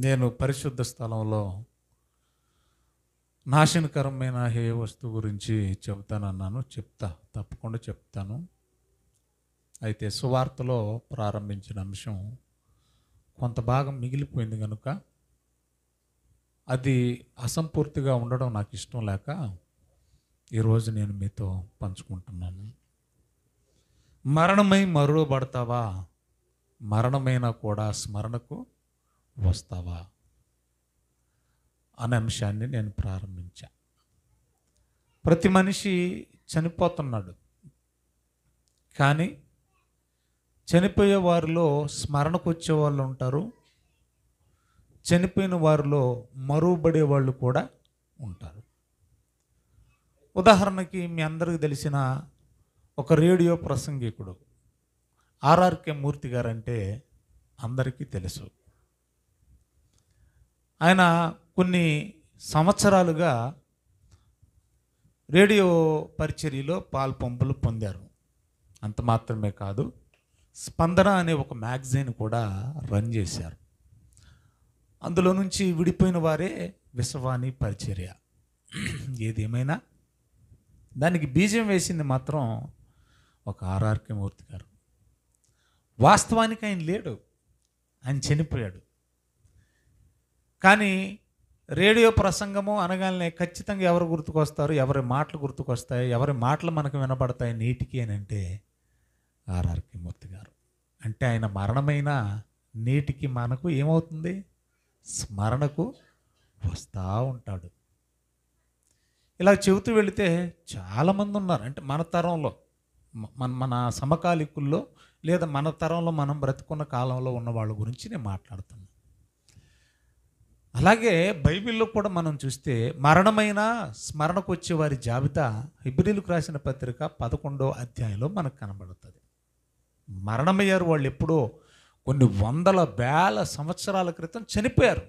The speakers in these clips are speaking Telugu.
నేను పరిశుద్ధ స్థలంలో నాశనకరమైన ఏ వస్తువు గురించి చెబుతానన్నాను. తప్పకుండా చెప్తాను. అయితే సువార్తలో ప్రారంభించిన అంశం కొంత భాగం మిగిలిపోయింది కనుక అది అసంపూర్తిగా ఉండడం నాకు ఇష్టం లేక ఈరోజు నేను మీతో పంచుకుంటున్నాను. మరణమై మరువబడతావా, మరణమైనా కూడా స్మరణకు వస్తావా అనే అంశాన్ని నేను ప్రారంభించా. ప్రతి మనిషి చనిపోతున్నాడు, కానీ చనిపోయే వారిలో స్మరణకు వచ్చే వాళ్ళు ఉంటారు, చనిపోయిన వారిలో మరువబడే వాళ్ళు కూడా ఉంటారు. ఉదాహరణకి మీ అందరికీ తెలిసిన ఒక రేడియో ప్రసంగికుడు ఆర్ఆర్కే మూర్తి గారంటే అందరికీ తెలుసు. ఆయన కొన్ని సంవత్సరాలుగా రేడియో పరిచర్యలో పాల్పంపులు పొందారు. అంత మాత్రమే కాదు, స్పందన అనే ఒక మ్యాగజైన్ కూడా రన్ చేశారు. అందులో నుంచి విడిపోయిన వారే విశ్వవాణి పరిచర్య. ఏదేమైనా దానికి బీజం వేసింది మాత్రం ఒక ఆర్ఆర్కే మూర్తి గారు. వాస్తవానికి ఆయన లేడు, ఆయన చనిపోయాడు. కానీ రేడియో ప్రసంగము అనగానే ఖచ్చితంగా ఎవరు గుర్తుకొస్తారు, ఎవరి మాటలు గుర్తుకొస్తాయి, ఎవరి మాటలు మనకు వినపడతాయి నేటికి అని అంటే ఆర్ఆర్కే మూర్తి గారు. అంటే ఆయన మరణమైన నేటికి మనకు ఏమవుతుంది, స్మరణకు వస్తూ ఉంటాడు. ఇలా చెబుతూ వెళితే చాలామంది ఉన్నారు. అంటే మన తరంలో మన సమకాలికుల్లో లేదా మన తరంలో మనం బ్రతుకున్న కాలంలో ఉన్న వాళ్ళ గురించి నేను మాట్లాడుతున్నాను. అలాగే బైబిల్లో కూడా మనం చూస్తే మరణమైన స్మరణకు వచ్చే వారి జాబితా హెబ్రీయులకు రాసిన పత్రిక 11వ అధ్యాయంలో మనకు కనబడుతుంది. మరణమయ్యారు వాళ్ళు ఎప్పుడో కొన్ని వందల వేల సంవత్సరాల క్రితం చనిపోయారు.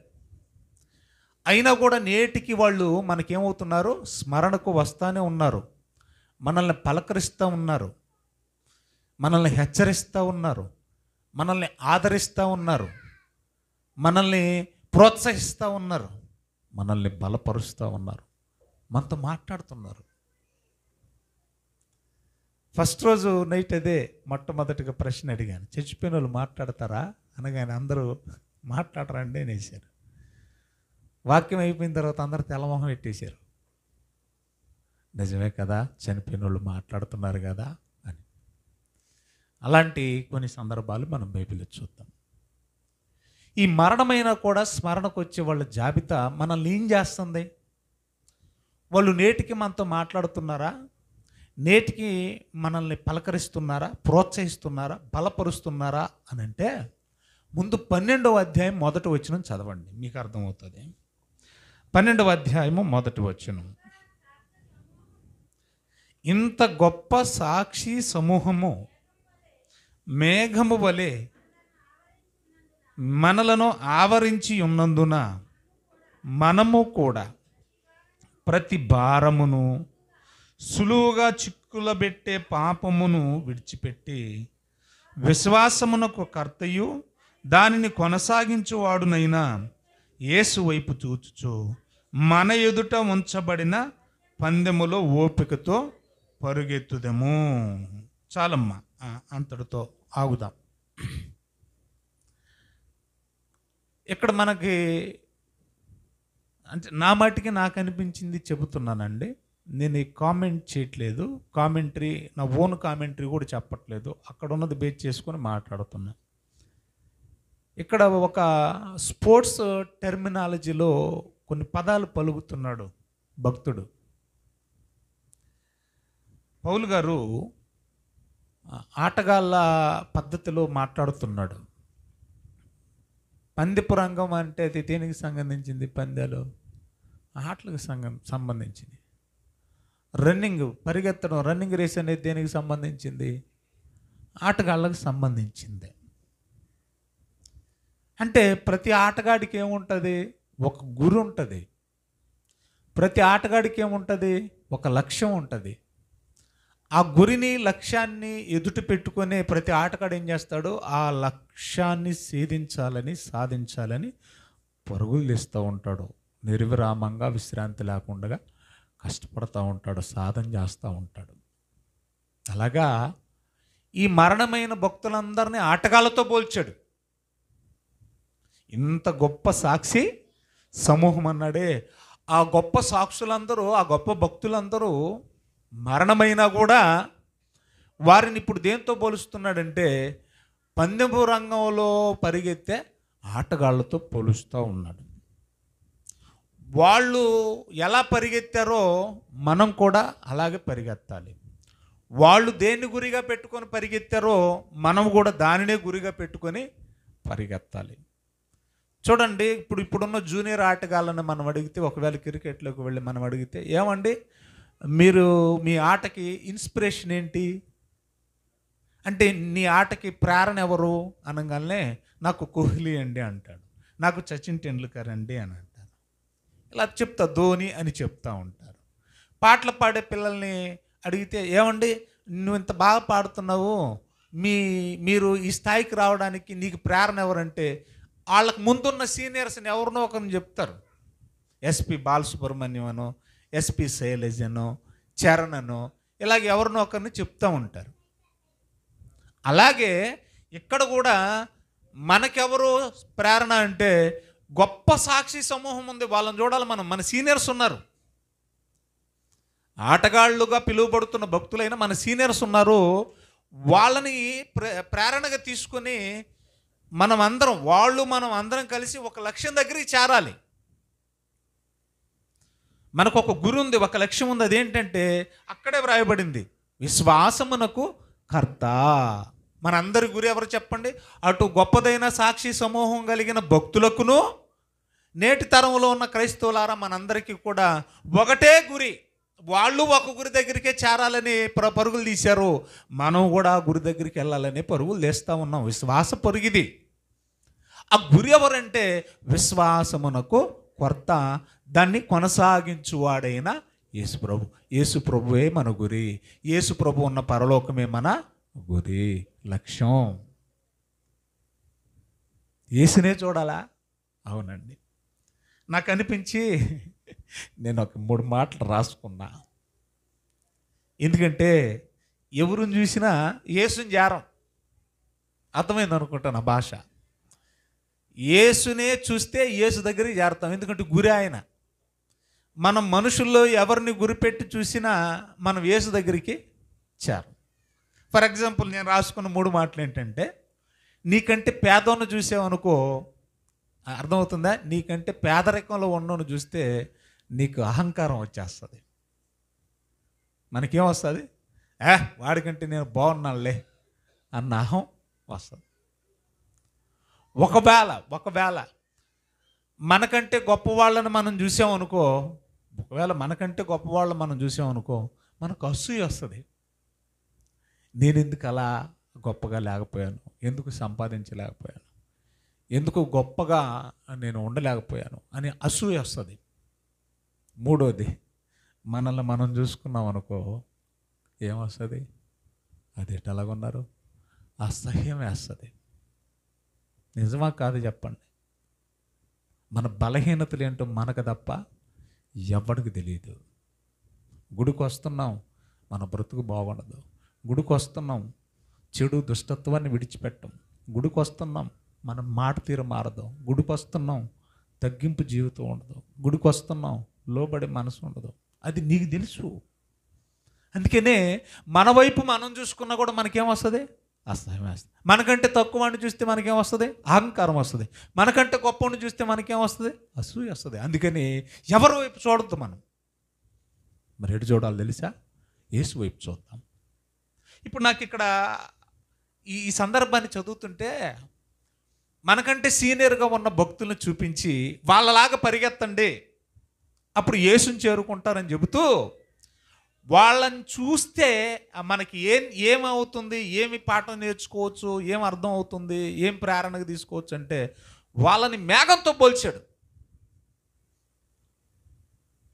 అయినా కూడా నేటికి వాళ్ళు మనకేమవుతున్నారు, స్మరణకు వస్తానే ఉన్నారు, మనల్ని పలకరిస్తూ ఉన్నారు, మనల్ని హెచ్చరిస్తూ ఉన్నారు, మనల్ని ఆదరిస్తూ ఉన్నారు, మనల్ని ప్రోత్సహిస్తూ ఉన్నారు, మనల్ని బలపరుస్తూ ఉన్నారు, మనతో మాట్లాడుతున్నారు. ఫస్ట్ రోజు నైట్ అదే మొట్టమొదటిగా ప్రశ్న అడిగాను, చచ్చిపోయిన వాళ్ళు మాట్లాడతారా అనగానే అందరూ మాట్లాడరండి అనేసారు. వాక్యం అయిపోయిన తర్వాత అందరూ తెల్లమొహం పెట్టేశారు. నిజమే కదా, చనిపోయిన వాళ్ళు మాట్లాడుతున్నారు కదా అని. అలాంటి కొన్ని సందర్భాలు మనం బైబిల్లో చూద్దాం. ఈ మరణమైనా కూడా స్మరణకు వచ్చే వాళ్ళ జాబితా మనల్ని ఏం చేస్తుంది? వాళ్ళు నేటికి మనతో మాట్లాడుతున్నారా, నేటికి మనల్ని పలకరిస్తున్నారా, ప్రోత్సహిస్తున్నారా, బలపరుస్తున్నారా అని అంటే ముందు 12వ అధ్యాయం మొదటి వచనం చదవండి, మీకు అర్థమవుతుంది. 12వ అధ్యాయము మొదటి వచనం. ఇంత గొప్ప సాక్షి సమూహము మేఘము వలె మనలను ఆవరించి ఉన్నందున మనము కూడా ప్రతి భారమును సులువుగా చిక్కులబెట్టే పాపమును విడిచిపెట్టి విశ్వాసమునకు కర్తయు దానిని కొనసాగించువాడునైనా యేసు వైపు చూచుచు మన ఎదుట ఉంచబడిన పందెములో ఓపికతో పరుగెత్తుదము. చాలమ్మా, అంతటితో ఆగుదాం. ఇక్కడ మనకి అంటే నా మటుకి నాకు అనిపించింది చెబుతున్నానండి. నేను ఈ కామెంట్ చేయట్లేదు, కామెంటరీ నా ఓన్ కామెంటరీ కూడా చెప్పట్లేదు, అక్కడ ఉన్నది బేస్ చేసుకొని మాట్లాడుతున్నా. ఇక్కడ ఒక స్పోర్ట్స్ టెర్మినాలజీలో కొన్ని పదాలు పలుకుతున్నాడు భక్తుడు. పౌలు గారు ఆటగాళ్ళ పద్ధతిలో మాట్లాడుతున్నాడు. పందెపు రంగం అంటే అది దేనికి సంబంధించింది? పందాలు, ఆటలకు సంబంధించింది. రన్నింగ్, పరిగెత్తడం, రన్నింగ్ రేస్ అనేది దేనికి సంబంధించింది? ఆటగాళ్ళకు సంబంధించింది. అంటే ప్రతి ఆటగాడికి ఏముంటుంది? ఒక గురి ఉంటుంది. ప్రతి ఆటగాడికి ఏముంటుంది? ఒక లక్ష్యం ఉంటుంది. ఆ గురిని, లక్ష్యాన్ని ఎదుట పెట్టుకునే ప్రతి ఆటగాడు ఏం చేస్తాడు? ఆ లక్ష్యాన్ని సాధించాలని పరుగులు తీస్తూ ఉంటాడు, నిర్విరామంగా విశ్రాంతి లేకుండా కష్టపడుతూ ఉంటాడు, సాధన చేస్తూ ఉంటాడు. అలాగా ఈ మరణమైన భక్తులందరినీ ఆటగాళ్ళతో పోల్చాడు. ఇంత గొప్ప సాక్షి సమూహం అన్నాడే, ఆ గొప్ప సాక్షులందరూ, ఆ గొప్ప భక్తులందరూ మరణమైనా కూడా వారిని ఇప్పుడు దేంతో పోలుస్తున్నాడంటే పందెపు రంగంలో పరిగెత్తే ఆటగాళ్ళతో పోలుస్తూ ఉన్నాడు. వాళ్ళు ఎలా పరిగెత్తారో మనం కూడా అలాగే పరిగెత్తాలి. వాళ్ళు దేన్ని గురిగా పెట్టుకొని పరిగెత్తారో మనం కూడా దానినే గురిగా పెట్టుకొని పరిగెత్తాలి. చూడండి, ఇప్పుడున్న జూనియర్ ఆటగాళ్ళని మనం అడిగితే, ఒకవేళ క్రికెట్లోకి వెళ్ళి మనం అడిగితే, ఏమండి మీరు మీ ఆటకి ఇన్స్పిరేషన్ ఏంటి అంటే, నీ ఆటకి ప్రేరణ ఎవరు అనగానే నాకు కోహ్లీ అండి అంటాడు, నాకు సచిన్ టెండూల్కర్ అండి అని అంటారు. ఇలా చెప్తా ధోని అని చెప్తూ ఉంటారు. పాటలు పాడే పిల్లల్ని అడిగితే, ఏమండి నువ్వు ఇంత బాగా పాడుతున్నావు, మీరు ఈ స్థాయికి రావడానికి నీకు ప్రేరణ ఎవరంటే, వాళ్ళకు ముందున్న సీనియర్స్ని ఎవరినో ఒకరిని చెప్తారు. ఎస్పి బాలసుబ్రహ్మణ్యం అనో, ఎస్పి శైలజ్ అనో, చరణ్ అనో, ఇలాగ ఎవరినో ఒకరిని చెప్తూ ఉంటారు. అలాగే ఇక్కడ కూడా మనకెవరు ప్రేరణ అంటే గొప్ప సాక్షి సమూహం ఉంది, వాళ్ళని చూడాలి మనం. మన సీనియర్స్ ఉన్నారు, ఆటగాళ్ళుగా పిలువబడుతున్న భక్తులైన మన సీనియర్స్ ఉన్నారు. వాళ్ళని ప్రేరణగా తీసుకొని మనం అందరం కలిసి ఒక లక్ష్యం దగ్గరికి చేరాలి. మనకు ఒక గురి ఉంది, ఒక లక్ష్యం ఉంది. అదేంటంటే అక్కడే వ్రాయబడింది, విశ్వాసమునకు కర్త. మనందరి గురి ఎవరు చెప్పండి? అటు గొప్పదైన సాక్షి సమూహం కలిగిన భక్తులకును, నేటి తరంలో ఉన్న క్రైస్తవులారా మనందరికీ కూడా ఒకటే గురి. వాళ్ళు ఒక గురి దగ్గరికే చేరాలని పరుగులు తీశారు, మనం కూడా ఆ గురి దగ్గరికి వెళ్ళాలని పరుగులు తీస్తూ ఉన్నాం. విశ్వాస పరుగిది. ఆ గురి ఎవరంటే విశ్వాసమునకు కర్త, దాన్ని కొనసాగించువాడైన యేసుప్రభు. యేసుప్రభువే మన గురి. యేసుప్రభు ఉన్న పరలోకమే మన గురి, లక్ష్యం. యేసునే చూడాలా? అవునండి. నాకు అనిపించి నేను ఒక 3 మాటలు రాసుకున్నా. ఎందుకంటే ఎవరిని చూసినా యేసుని చేరం. అర్థమైంది అనుకుంటా నా భాష. యేసునే చూస్తే యేసు దగ్గరికి చేరతాం, ఎందుకంటే గురి ఆయన. మనం మనుషుల్లో ఎవరిని గురిపెట్టి చూసినా మనం యేసు దగ్గరికి చేరం. ఫర్ ఎగ్జాంపుల్ నేను రాసుకున్న 3 మాటలు ఏంటంటే, నీకంటే పేదోను చూసావనుకో, అర్థమవుతుందా? నీకంటే పేదరికంలో ఉన్నోను చూస్తే నీకు అహంకారం వచ్చేస్తుంది. మనకేం వస్తుంది? వాడికంటే నేను బాగున్నానులే అన్న అహం వస్తుంది. ఒకవేళ మనకంటే గొప్పవాళ్ళని మనం చూసామనుకో, మనకు అసూయ వస్తుంది. నేను ఎందుకు అలా గొప్పగా లేకపోయాను, ఎందుకు సంపాదించలేకపోయాను, ఎందుకు గొప్పగా నేను ఉండలేకపోయాను అని అసూయ వస్తుంది. 3వది, మనల్ని మనం చూసుకున్నాం అనుకో, ఏమొస్తుంది? అదేంటి అలాగున్నారు, అసహ్యం వేస్తుంది. నిజమా కాదు చెప్పండి? మన బలహీనతలు ఏంటో మనకు తప్ప ఎవరికి తెలియదు. గుడికి వస్తున్నాం, మన బ్రతుకు బాగుండదు. గుడికి వస్తున్నాం, చెడు దుష్టత్వాన్ని విడిచిపెట్టం. గుడికి వస్తున్నాం, మన మాట తీరు మారదు. గుడికి వస్తున్నాం, తగ్గింపు జీవితం ఉండదు. గుడికి వస్తున్నాం, లోబడే మనసు ఉండదు. అది నీకు తెలుసు. అందుకనే మన వైపు మనం చూసుకున్నా కూడా మనకేం వస్తుంది? అసహ్యం వేస్తుంది. మనకంటే తక్కువ వాడిని చూస్తే మనకేం వస్తుంది? అహంకారం వస్తుంది. మనకంటే గొప్పవాడిని చూస్తే మనకేం వస్తుంది? అసూయ వస్తుంది. అందుకని ఎవరి వైపు చూడద్దు మనం. మరి ఎటు చూడాలి తెలుసా? యేసు వైపు చూద్దాం. ఇప్పుడు నాకు ఇక్కడ ఈ సందర్భాన్ని చదువుతుంటే, మనకంటే సీనియర్గా ఉన్న భక్తులను చూపించి వాళ్ళలాగా పరిగెత్తండి, అప్పుడు యేసుని చేరుకుంటారని చెబుతూ, వాళ్ళని చూస్తే మనకి ఏమవుతుంది, ఏమి పాఠం నేర్చుకోవచ్చు, ఏం అర్థం అవుతుంది, ఏం ప్రేరణకు తీసుకోవచ్చు అంటే, వాళ్ళని మేఘంతో పోల్చాడు.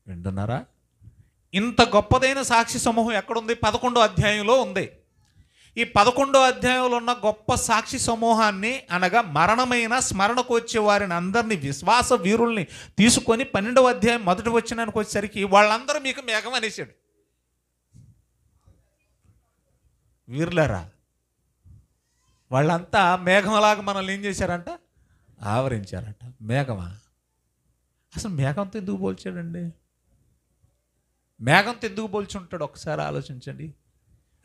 వింటున్నారా? ఇంత గొప్పదైన సాక్షి సమూహం ఎక్కడుంది? 11వ అధ్యాయంలో ఉంది. ఈ 11వ అధ్యాయంలో ఉన్న గొప్ప సాక్షి సమూహాన్ని, అనగా మరణమైన స్మరణకు వచ్చే వారిని అందరినీ, విశ్వాస వీరుల్ని తీసుకొని 12వ అధ్యాయం మొదటి వచనానికి వచ్చేసరికి వాళ్ళందరూ మీకు మేఘం అనేసాడు. వీరులారా, వాళ్ళంతా మేఘంలాగా మనల్ని ఏం చేశారంట? ఆవరించారంట. మేఘమా? అసలు మేఘంతో ఎందుకు పోల్చాడండి? మేఘంతో ఎందుకు పోల్చి ఉంటాడు? ఒకసారి ఆలోచించండి.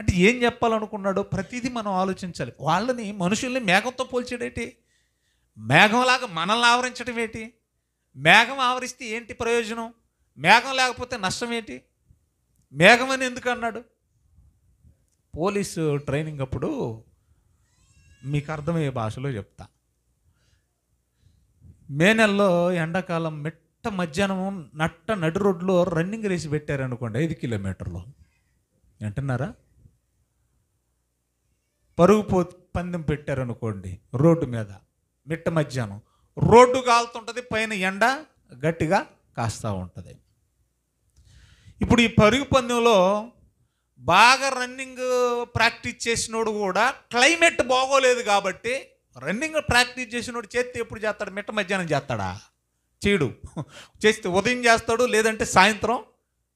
అంటే ఏం చెప్పాలనుకున్నాడో ప్రతిదీ మనం ఆలోచించాలి. వాళ్ళని, మనుషుల్ని మేఘంతో పోల్చాడేంటి? మేఘంలాగా మనల్ని ఆవరించడం ఏంటి? మేఘం ఆవరిస్తే ఏంటి ప్రయోజనం? మేఘం లేకపోతే నష్టం ఏంటి? మేఘం అని ఎందుకు అన్నాడు? పోలీసు ట్రైనింగ్ అప్పుడు మీకు అర్థమయ్యే భాషలో చెప్తా. మే నెలలో ఎండాకాలం మిట్ట మధ్యాహ్నం నడి రోడ్లో రన్నింగ్ రేసి పెట్టారనుకోండి, 5 కిలోమీటర్లు. వింటున్నారా? పరుగు పందెం పెట్టారనుకోండి రోడ్డు మీద, మిట్ట మధ్యాహ్నం రోడ్డు కాలుతుంటుంది, పైన ఎండ గట్టిగా కాస్తూ ఉంటుంది. ఇప్పుడు ఈ పరుగు పందెంలో బాగా రన్నింగ్ ప్రాక్టీస్ చేసినోడు కూడా క్లైమేట్ బాగోలేదు కాబట్టి, రన్నింగ్ ప్రాక్టీస్ చేసినోడు చేస్తే ఎప్పుడు చేస్తాడు? మిట్ట మధ్యాహ్నం చేస్తాడా? చేయడు. చేస్తే ఉదయం చేస్తాడు, లేదంటే సాయంత్రం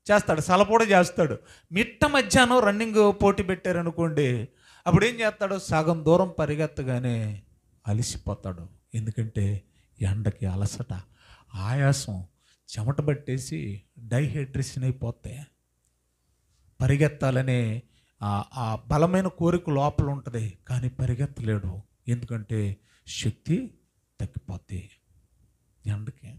చేస్తాడు, సలపూడ చేస్తాడు. మిట్ట మధ్యాహ్నం రన్నింగ్ పోటీ పెట్టారనుకోండి, అప్పుడు ఏం చేస్తాడు? సగం దూరం పరిగెత్తగానే అలసిపోతాడు. ఎందుకంటే ఎండకి అలసట, ఆయాసం, చెమట పట్టేసి డైహైడ్రేషన్ అయిపోతే, పరిగెత్తాలనే ఆ బలమైన కోరిక లోపల ఉంటుంది, కానీ పరిగెత్తలేడు. ఎందుకంటే శక్తి తగ్గిపోద్ది ఎండకి.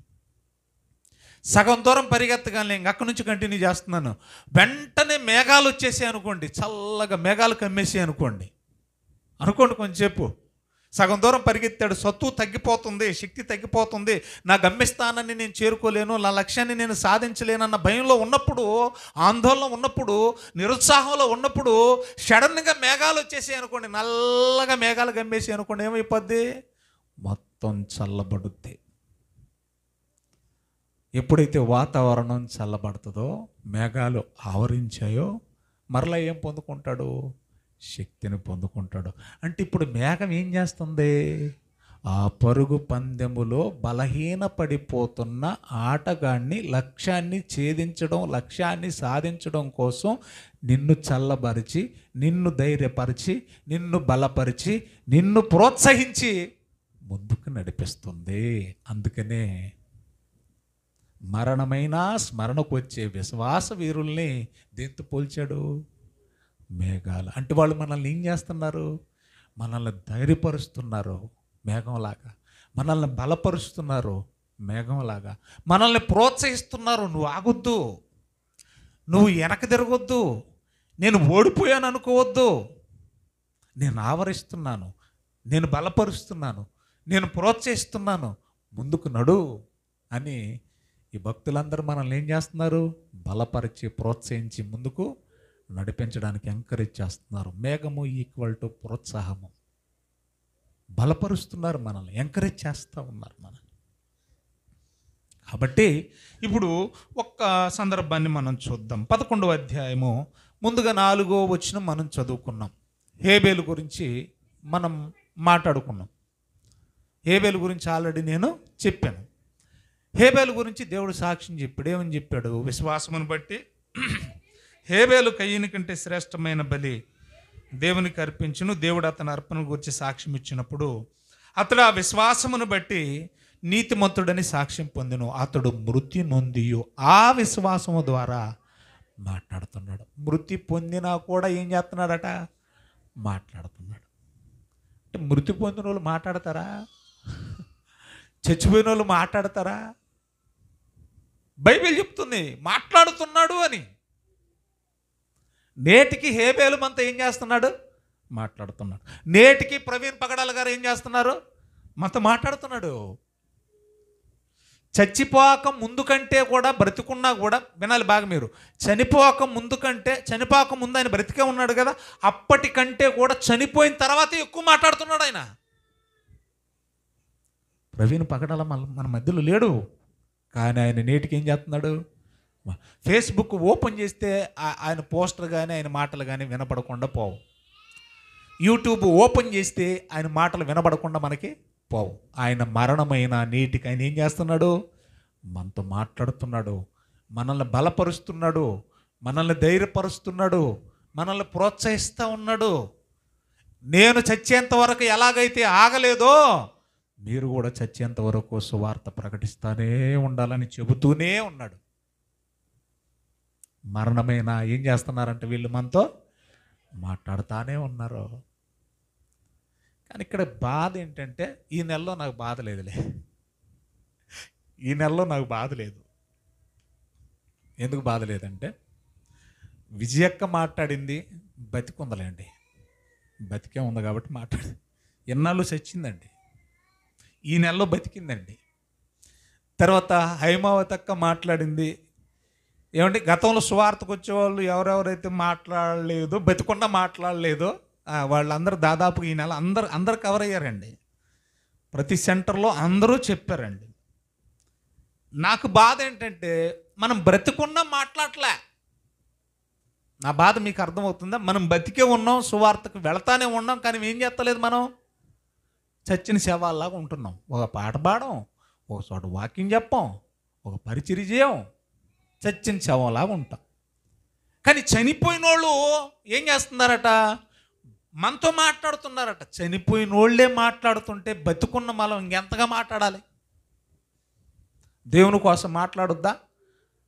సగం దూరం పరిగెత్తగానే ఇంక అక్కడి నుంచి కంటిన్యూ చేస్తున్నాను, వెంటనే మేఘాలు వచ్చేసాయి అనుకోండి, చల్లగా మేఘాలు కమ్మేసాయి అనుకోండి కొంచెంసేపు సగం దూరం పరిగెత్తాడు, సత్తువు తగ్గిపోతుంది, శక్తి తగ్గిపోతుంది, నా గమ్యస్థానాన్ని నేను చేరుకోలేను, నా లక్ష్యాన్ని నేను సాధించలేనన్న భయంలో ఉన్నప్పుడు, ఆందోళన ఉన్నప్పుడు, నిరుత్సాహంలో ఉన్నప్పుడు సడన్గా మేఘాలు వచ్చేసాయి అనుకోండి, నల్లగా మేఘాలు గమ్మేసాయి అనుకోండి, ఏమైపోద్ది? మొత్తం చల్లబడుద్ది. ఎప్పుడైతే వాతావరణం చల్లబడుతుందో, మేఘాలు ఆవరించాయో, మరలా ఏం పొందుకుంటాడు? శక్తిని పొందుకుంటాడు. అంటే ఇప్పుడు మేఘం ఏం చేస్తుంది? ఆ పరుగు పందెములో బలహీనపడిపోతున్న ఆటగాన్ని లక్ష్యాన్ని ఛేదించడం, లక్ష్యాన్ని సాధించడం కోసం నిన్ను చల్లబరిచి, నిన్ను ధైర్యపరిచి, నిన్ను బలపరిచి, నిన్ను ప్రోత్సహించి ముందుకు నడిపిస్తుంది. అందుకనే మరణమైన స్మరణకు వచ్చే విశ్వాస వీరుల్ని దేంతో పోల్చాడు? మేఘాలు. అంటే వాళ్ళు మనల్ని ఏం చేస్తున్నారు? మనల్ని ధైర్యపరుస్తున్నారు మేఘంలాగా, మనల్ని బలపరుస్తున్నారు మేఘంలాగా, మనల్ని ప్రోత్సహిస్తున్నారు. నువ్వు ఆగొద్దు, నువ్వు వెనక తిరగొద్దు, నేను ఓడిపోయాను అనుకోవద్దు, నేను ఆవరిస్తున్నాను, నేను బలపరుస్తున్నాను, నేను ప్రోత్సహిస్తున్నాను, ముందుకు నడు అని ఈ భక్తులందరూ మనల్ని ఏం చేస్తున్నారు? బలపరిచి, ప్రోత్సహించి ముందుకు నడిపించడానికి ఎంకరేజ్ చేస్తున్నారు. మేఘము ఈక్వల్ టు ప్రోత్సాహము. బలపరుస్తున్నారు మనల్ని, ఎంకరేజ్ చేస్తూ ఉన్నారు మనల్ని. కాబట్టి ఇప్పుడు ఒక్క సందర్భాన్ని మనం చూద్దాం. 11వ అధ్యాయము ముందుగా 4వ వచనం మనం చదువుకున్నాం. హేబేలు గురించి మనం మాట్లాడుకున్నాం. హేబేలు గురించి ఆల్రెడీ నేను చెప్పాను. హేబేలు గురించి దేవుడు సాక్ష్యం చెప్పాడు. ఏమని చెప్పాడు? విశ్వాసమును బట్టి హేబేలు కయ్యని కంటే శ్రేష్టమైన బలి దేవునికి అర్పించును. దేవుడు అతని అర్పణ గురించి సాక్ష్యం ఇచ్చినప్పుడు అతడు ఆ విశ్వాసమును బట్టి నీతిమంతుడని సాక్ష్యం పొందెను. అతడు మృతి నొందియు ఆ విశ్వాసము ద్వారా మాట్లాడుతున్నాడు. మృతి పొందినా కూడా ఏం చేస్తున్నాడట? మాట్లాడుతున్నాడు. అంటే మృతి పొందిన వాళ్ళు మాట్లాడతారా? చచ్చిపోయిన వాళ్ళు మాట్లాడతారా? బైబిల్ చెప్తుంది మాట్లాడుతున్నాడు అని. నేటికి హేబేలు మనతో ఏం చేస్తున్నాడు? మాట్లాడుతున్నాడు. నేటికి ప్రవీణ్ పగడాల గారు ఏం చేస్తున్నారు? మనతో మాట్లాడుతున్నాడు. చచ్చిపోక ముందు కంటే కూడా, బ్రతికున్నా కూడా, వినాలి బాగా మీరు, చనిపోక ముందు ఆయన బ్రతికే ఉన్నాడు కదా, అప్పటికంటే కూడా చనిపోయిన తర్వాత ఎక్కువ మాట్లాడుతున్నాడు ఆయన. ప్రవీణ్ పగడాల మన మధ్యలో లేడు, కానీ ఆయన నేటికి ఏం చేస్తున్నాడు? ఫేస్బుక్ ఓపెన్ చేస్తే ఆయన పోస్టర్ కానీ ఆయన మాటలు కానీ వినపడకుండా పోవు. యూట్యూబ్ ఓపెన్ చేస్తే ఆయన మాటలు వినబడకుండా మనకి పోవు. ఆయన మరణమైన నీటికి ఆయన ఏం చేస్తున్నాడు? మనతో మాట్లాడుతున్నాడు, మనల్ని బలపరుస్తున్నాడు, మనల్ని ధైర్యపరుస్తున్నాడు, మనల్ని ప్రోత్సహిస్తూ ఉన్నాడు. నేను చచ్చేంత వరకు ఎలాగైతే ఆగలేదో మీరు కూడా చచ్చేంత వరకు సువార్త ప్రకటిస్తూనే ఉండాలని చెబుతూనే ఉన్నాడు. మరణమైన ఏం చేస్తున్నారంటే వీళ్ళు మనతో మాట్లాడుతూనే ఉన్నారు. కానీ ఇక్కడ బాధ ఏంటంటే ఈ నెలలో నాకు బాధ లేదులే, ఈ నెలలో నాకు బాధ లేదు. ఎందుకు బాధ లేదంటే విజయక్క మాట్లాడింది బతికుందలేండి, బతికే ఉంది కాబట్టి మాట్లాడి ఎన్నాళ్ళు చచ్చిందండి, ఈ నెలలో బతికిందండి. తర్వాత హైమావతక్క మాట్లాడింది ఏమంటే గతంలో సువార్తకు వచ్చేవాళ్ళు ఎవరెవరైతే మాట్లాడలేదు, బతికుండా మాట్లాడలేదో వాళ్ళందరూ దాదాపు ఈ నెల అందరు కవర్ అయ్యారండి. ప్రతి సెంటర్లో అందరూ చెప్పారండి. నాకు బాధ ఏంటంటే మనం బ్రతికున్నా మాట్లాడలే. నా బాధ మీకు అర్థమవుతుందా? మనం బతికే ఉన్నాం, సువార్తకు వెళతానే ఉన్నాం, కానీ ఏం చేస్తలేదు, మనం చచ్చిన శవాల్లాగా ఉంటున్నాం. ఒక పాట పాడం, ఒక చోట వాకింగ్ చెప్పాం, ఒక పరిచర్య చేయం, చచ్చిన శవంలాగా ఉంటాం. కానీ చనిపోయిన వాళ్ళు ఏం చేస్తున్నారట? మనతో మాట్లాడుతున్నారట. చనిపోయిన వాళ్ళే మాట్లాడుతుంటే బతుకున్న మనం ఇంకెంతగా మాట్లాడాలి? దేవుని కోసం మాట్లాడొద్దా?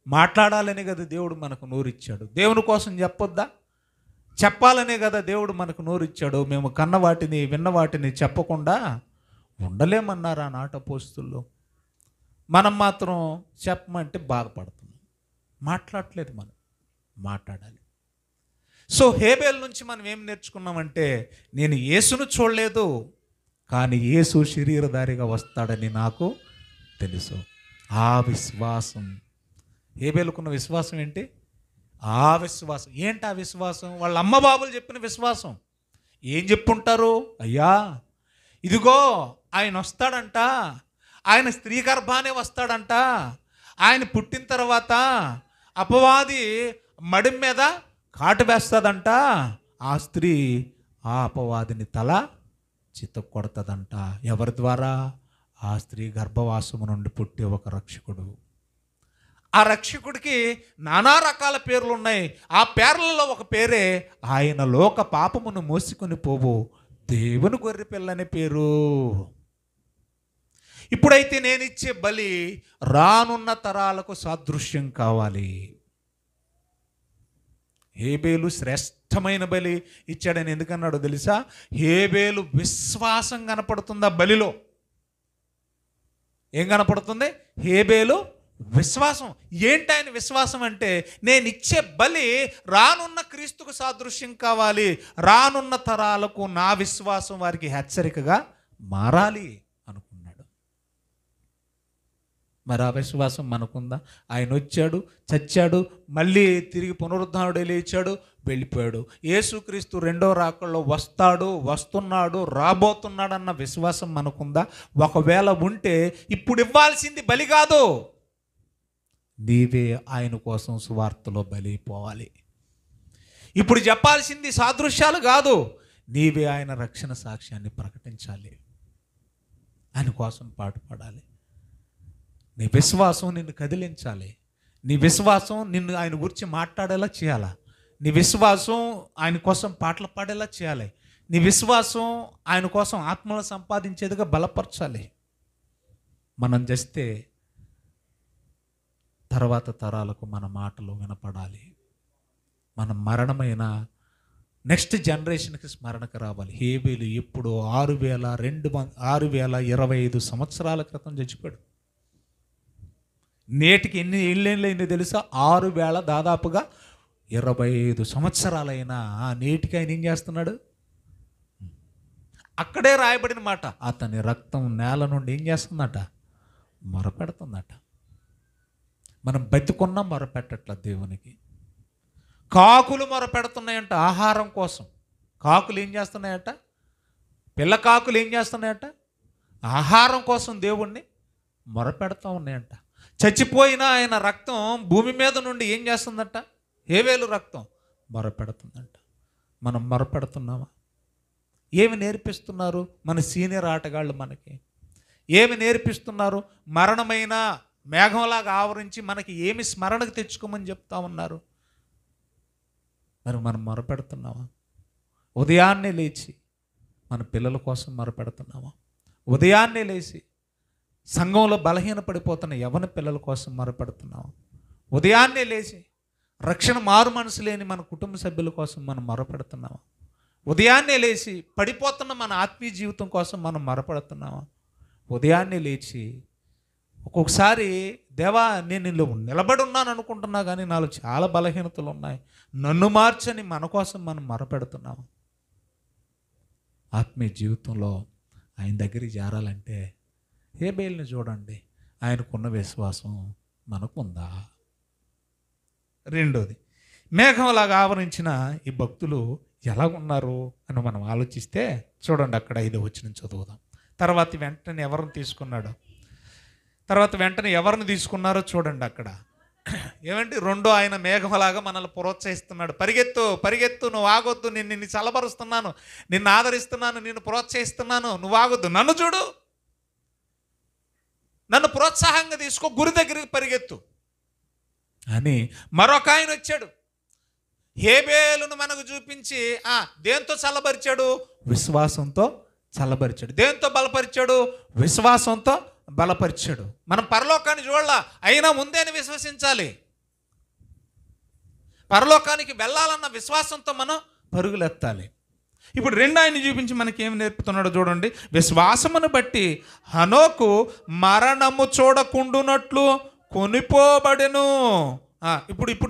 మాట్లాడాలనే కదా దేవుడు మనకు నోరిచ్చాడు. దేవుని కోసం చెప్పొద్దా? చెప్పాలనే కదా దేవుడు మనకు నోరిచ్చాడు. మేము కన్న వాటిని విన్న వాటిని చెప్పకుండా ఉండలేమన్నారు ఆనాటి అపోస్తులు. మనం మాత్రం చెప్పమంటే బాధపడుతున్నాం, మాట్లాడలేదు. మనం మాట్లాడాలి. సో హేబేల్ నుంచి మనం ఏం నేర్చుకున్నామంటే, నేను యేసును చూడలేదు, కానీ యేసు శరీరధారిగా వస్తాడని నాకు తెలుసు. ఆ విశ్వాసం, హేబేలుకున్న విశ్వాసం ఏంటి? ఆ విశ్వాసం. ఏంటి ఆ విశ్వాసం? వాళ్ళ అమ్మ బాబులు చెప్పిన విశ్వాసం. ఏం చెప్పుంటారు? అయ్యా ఇదిగో ఆయన వస్తాడంట, ఆయన స్త్రీ గర్భానే వస్తాడంట, ఆయన పుట్టిన తర్వాత అపవాది మడి మీద కాటు వేస్తుందంట, ఆ స్త్రీ ఆ అపవాదిని తల చితక్ కొడుతుందంట. ఎవరి ద్వారా? ఆ స్త్రీ గర్భవాసము నుండి పుట్టే ఒక రక్షకుడు. ఆ రక్షకుడికి నానా రకాల పేర్లు ఉన్నాయి. ఆ పేర్లలో ఒక పేరే ఆయన లోక పాపమును మోసుకొని పోవు దేవుని గొర్రెపిల్ల అనే పేరు. ఇప్పుడైతే నేను ఇచ్చే బలి రానున్న తరాలకు సాదృశ్యం కావాలి. హేబేలు శ్రేష్టమైన బలి ఇచ్చాడని ఎందుకన్నాడో తెలుసా? హేబేలు విశ్వాసం కనపడుతుంది ఆ బలిలో. ఏం కనపడుతుంది? హేబేలు విశ్వాసం. ఏంటి ఆయన విశ్వాసం అంటే, నేను ఇచ్చే బలి రానున్న క్రీస్తుకు సాదృశ్యం కావాలి, రానున్న తరాలకు నా విశ్వాసం వారికి హెచ్చరికగా మారాలి అనుకున్నాడు. మరి ఆ విశ్వాసం మనకుందా? ఆయన వచ్చాడు, చచ్చాడు, మళ్ళీ తిరిగి పునరుద్ధానుడై లేచాడు, వెళ్ళిపోయాడు. యేసుక్రీస్తు రెండో రాకల్లో వస్తాడు, వస్తున్నాడు, రాబోతున్నాడు అన్న విశ్వాసం మనకుందా? ఒకవేళ ఉంటే ఇప్పుడు ఇవ్వాల్సింది బలి కాదు, నీవే ఆయన కోసం సువార్తలో బలైపోవాలి. ఇప్పుడు చెప్పాల్సింది సాదృశ్యాలు కాదు, నీవే ఆయన రక్షణ సాక్ష్యాన్ని ప్రకటించాలి. ఆయన కోసం పాటుపడాలి. నీ విశ్వాసం నిన్ను కదిలించాలి. నీ విశ్వాసం నిన్ను ఆయన గురించి మాట్లాడేలా చేయాలా. నీ విశ్వాసం ఆయన కోసం పాటలు పాడేలా చేయాలి. నీ విశ్వాసం ఆయన కోసం ఆత్మలు సంపాదించేదిగా బలపరచాలి. మనం చేస్తే తర్వాత తరాలకు మన మాటలు వినపడాలి. మన మరణమైన నెక్స్ట్ జనరేషన్కి స్మరణకు రావాలి. హేబేలు ఎప్పుడు 6025 సంవత్సరాల క్రితం చచ్చిపోయాడు. నేటికి ఎన్ని ఏళ్ళైందో తెలుసా? 6000 దాదాపుగా 25 సంవత్సరాలైనా నేటికి ఆయన ఏం చేస్తున్నాడు? అక్కడే రాయబడిన మాట, అతని రక్తం నేల నుండి ఏం చేస్తుందట? మొరపెడుతుందట. మనం బతికున్నా మొరపెట్టట్ల దేవునికి. కాకులు మొరపెడుతున్నాయంట ఆహారం కోసం. కాకులు ఏం చేస్తున్నాయట? పిల్ల కాకులు ఏం చేస్తున్నాయట? ఆహారం కోసం దేవుణ్ణి మొరపెడుతూ ఉన్నాయంట. చచ్చిపోయిన ఆయన రక్తం భూమి మీద నుండి ఏం చేస్తుందట? హేబేలు రక్తం మొరపెడుతుందంట. మనం మొరపెడుతున్నామా? ఏమి నేర్పిస్తున్నారు మన సీనియర్ ఆటగాళ్ళు? మనకి ఏమి నేర్పిస్తున్నారు? మరణమైన మేఘంలాగా ఆవరించి మనకి ఏమి స్మరణకు తెచ్చుకోమని చెప్తా ఉన్నారు? మరి మనం మొరపెడుతున్నామా? ఉదయాన్నే లేచి మన పిల్లల కోసం మొరపెడుతున్నామా? ఉదయాన్నే లేచి సంఘంలో బలహీన పడిపోతున్న యవ్వన పిల్లల కోసం మొరపెడుతున్నామా? ఉదయాన్నే లేచి రక్షణ మారు మనసు లేని మన కుటుంబ సభ్యుల కోసం మనం మొరపెడుతున్నామా? ఉదయాన్నే లేచి పడిపోతున్న మన ఆత్మీయ జీవితం కోసం మనం మొరపెడుతున్నామా? ఉదయాన్నే లేచి ఒక్కొక్కసారి దేవా నేను నిలబడి ఉన్నాను అనుకుంటున్నా కానీ నాలో చాలా బలహీనతలు ఉన్నాయి, నన్ను మార్చని మన కోసం మనం మొరపెడుతున్నాము. ఆత్మీయ జీవితంలో ఆయన దగ్గరికి చేరాలంటే హేబేలుని చూడండి, ఆయనకున్న విశ్వాసం మనకుందా? రెండోది, మేఘంలాగా ఆవరించిన ఈ భక్తులు ఎలాగున్నారు అని మనం ఆలోచిస్తే చూడండి, అక్కడ 5వ వచనం చదువుదాం. తర్వాత వెంటనే ఎవరిని తీసుకున్నారో చూడండి. అక్కడ ఏమంటే రెండో ఆయన మేఘంలాగా మనల్ని ప్రోత్సహిస్తున్నాడు. పరిగెత్తు పరిగెత్తు, నువ్వు ఆగొద్దు, నిన్ను చల్లబరుస్తున్నాను, నిన్ను ఆదరిస్తున్నాను, నిన్ను ప్రోత్సహిస్తున్నాను, నువ్వు ఆగొద్దు, నన్ను చూడు, నన్ను ప్రోత్సాహంగా తీసుకో, గురి దగ్గరికి పరిగెత్తు అని మరొక ఆయన వచ్చాడు. హేబేలును మనకు చూపించి దేంతో చల్లబరిచాడు? విశ్వాసంతో చల్లబరిచాడు. దేంతో బలపరిచాడు? విశ్వాసంతో బలపరిచాడు. మనం పరలోకాన్ని చూడాల, అయినా ముందేని విశ్వసించాలి. పరలోకానికి వెళ్ళాలన్న విశ్వాసంతో మనం పరుగులెత్తాలి. ఇప్పుడు రెండో ఆయన చూపించి మనకి ఏమి నేర్పుతున్నాడో చూడండి. విశ్వాసమును బట్టి హనోకు మరణము చూడకుండునట్లు కొనిపోబడెను.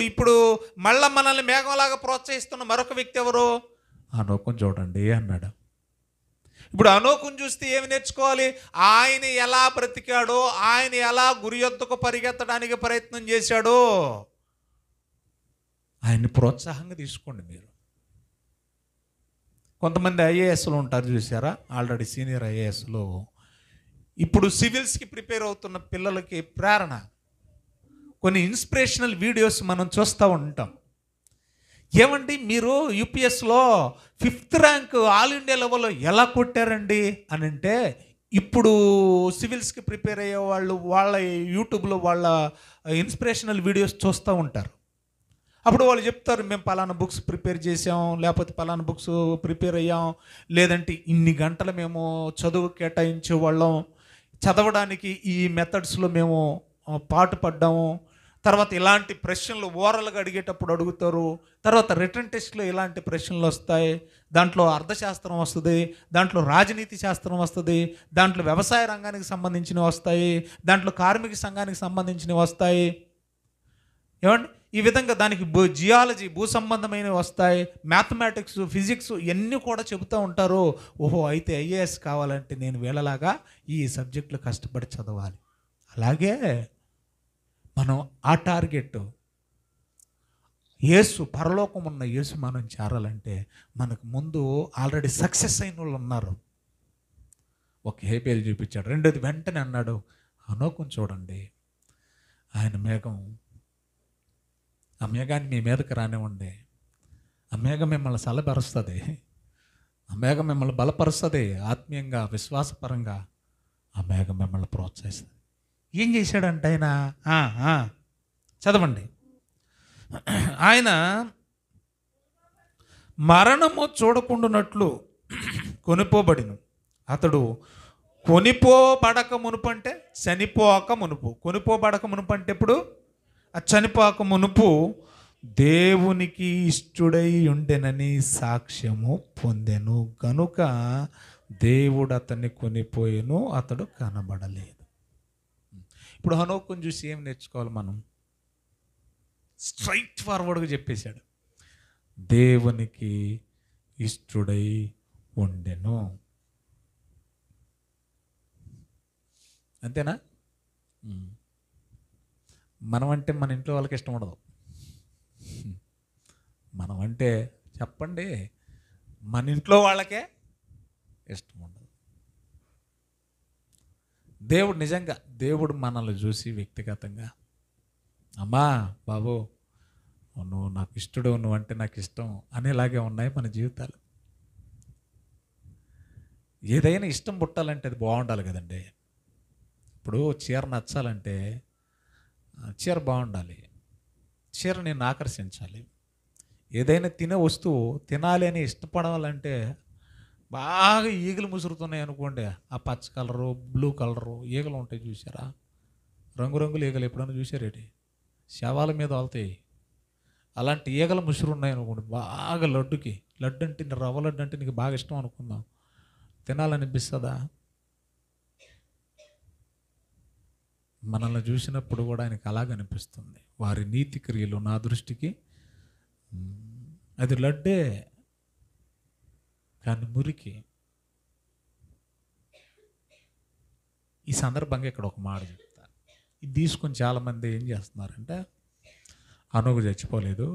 ఇప్పుడు మళ్ళా మనల్ని మేఘంలాగా ప్రోత్సహిస్తున్న మరొక వ్యక్తి ఎవరు? హనోకుని చూడండి అన్నాడు. ఇప్పుడు హనోకుని చూస్తే ఏమి నేర్చుకోవాలి? ఆయన ఎలా బ్రతికాడో, ఆయన ఎలా గురి యొద్దకు పరిగెత్తడానికి ప్రయత్నం చేశాడో ఆయన్ని ప్రోత్సాహంగా తీసుకోండి. మీరు కొంతమంది ఐఏఎస్లు ఉంటారు చూసారా, ఆల్రెడీ సీనియర్ ఐఏఎస్లు. ఇప్పుడు సివిల్స్కి ప్రిపేర్ అవుతున్న పిల్లలకి ప్రేరణ, కొన్ని ఇన్స్పిరేషనల్ వీడియోస్ మనం చూస్తూ ఉంటాం. ఏమండి మీరు యూపీఎస్లో 5th ర్యాంక్ ఆల్ ఇండియా లెవెల్లో ఎలా కొట్టారండి అని అంటే, ఇప్పుడు సివిల్స్కి ప్రిపేర్ అయ్యే వాళ్ళు వాళ్ళ యూట్యూబ్లో వాళ్ళ ఇన్స్పిరేషనల్ వీడియోస్ చూస్తూ ఉంటారు. అప్పుడు వాళ్ళు చెప్తారు, మేము పలానా బుక్స్ ప్రిపేర్ చేసాం, లేకపోతే పలానా బుక్స్ ప్రిపేర్ అయ్యాం, లేదంటే ఇన్ని గంటలు మేము చదువు కేటాయించే వాళ్ళం, చదవడానికి ఈ మెథడ్స్లో మేము పాటుపడ్డాము, తర్వాత ఇలాంటి ప్రశ్నలు ఓరల్గా అడిగేటప్పుడు అడుగుతారు, తర్వాత రిటర్న్ టెస్ట్లో ఇలాంటి ప్రశ్నలు వస్తాయి, దాంట్లో అర్థశాస్త్రం వస్తుంది, దాంట్లో రాజనీతి శాస్త్రం వస్తుంది, దాంట్లో వ్యవసాయ రంగానికి సంబంధించినవి వస్తాయి, దాంట్లో కార్మిక సంఘానికి సంబంధించినవి వస్తాయి. ఏమండి ఈ విధంగా దానికి జియాలజీ భూ సంబంధమైనవి వస్తాయి, మ్యాథమెటిక్స్, ఫిజిక్స్ ఇవన్నీ కూడా చెబుతూ ఉంటారు. ఓహో, అయితే ఐఏఎస్ కావాలంటే నేను వీళ్ళలాగా ఈ సబ్జెక్టులు కష్టపడి చదవాలి. అలాగే మనం ఆ టార్గెట్ యేసు, పరలోకం ఉన్న యేసు మనం చేరాలంటే మనకు ముందు ఆల్రెడీ సక్సెస్ అయిన వాళ్ళు ఉన్నారు. ఒక హేబేలు చూపించాడు. రెండోది వెంటనే అన్నాడు, హనోకుని చూడండి, ఆయన మేఘం, ఆ మేఘాన్ని మీ మీదకి రానివ్వండి, ఆ మేఘం మిమ్మల్ని చల్లబరుస్తుంది, ఆ మేఘం మిమ్మల్ని బలపరుస్తుంది, ఆత్మీయంగా విశ్వాసపరంగా ఆ మేఘం మిమ్మల్ని ప్రోత్సహిస్తుంది. ఏం చేశాడంటే ఆయన, చదవండి, ఆయన మరణము చూడకుండానట్లు కొనిపోబడిను. అతడు కొనిపోబడక మునుపు అంటే చనిపోక మునుపు, కొనిపోబడక మునుపు అంటే ఇప్పుడు చనిపోక మునుపు దేవునికి ఇష్టుడై ఉండెనని సాక్ష్యము పొందెను కనుక దేవుడు అతన్ని కొనిపోయెను, అతడు కనబడలేదు. ఇప్పుడు హనోకుని చూసి ఏం నేర్చుకోవాలి మనం? స్ట్రైట్ ఫార్వర్డ్గా చెప్పేశాడు, దేవునికి ఇష్టుడై ఉండెను. అంతేనా? మనమంటే మన ఇంట్లో వాళ్ళకి ఇష్టం ఉండదు. మనమంటే చెప్పండి, మన ఇంట్లో వాళ్ళకే ఇష్టం ఉండదు. దేవుడు నిజంగా, దేవుడు మనల్ని చూసి వ్యక్తిగతంగా, అమ్మా బాబు నువ్వు నాకు ఇష్టడు, నువ్వు అంటే నాకు ఇష్టం అనేలాగే ఉన్నాయి మన జీవితాలు. ఏదైనా ఇష్టం పుట్టాలంటే అది బాగుండాలి కదండి. ఇప్పుడు చీర నచ్చాలంటే చీర బాగుండాలి, చీర నేను ఆకర్షించాలి. ఏదైనా తినే వస్తువు తినాలి అని ఇష్టపడాలంటే బాగా ఈగలు ముసురుతున్నాయి అనుకోండి, ఆ పచ్చ కలరు బ్లూ కలరు ఈగలు ఉంటాయి చూసారా, రంగురంగులు ఈగలు ఎప్పుడైనా చూసారేటి, శవాల మీద వాళ్తాయి. అలాంటి ఈగల ముసురు ఉన్నాయి అనుకోండి, బాగా లడ్డు అంటే రవ్వ లడ్డు అంటే నీకు బాగా ఇష్టం అనుకుందాం, తినాలనిపిస్తుందా? మనల్ని చూసినప్పుడు కూడా ఆయనకి అలాగనిపిస్తుంది. వారి నీతి క్రియలు నా దృష్టికి అది లడ్డే, కానీ మురికి. ఈ సందర్భంగా ఇక్కడ ఒక మాట చెప్తా. ఇది తీసుకొని చాలామంది ఏం చేస్తున్నారంటే, హనోకు చచ్చిపోలేదు,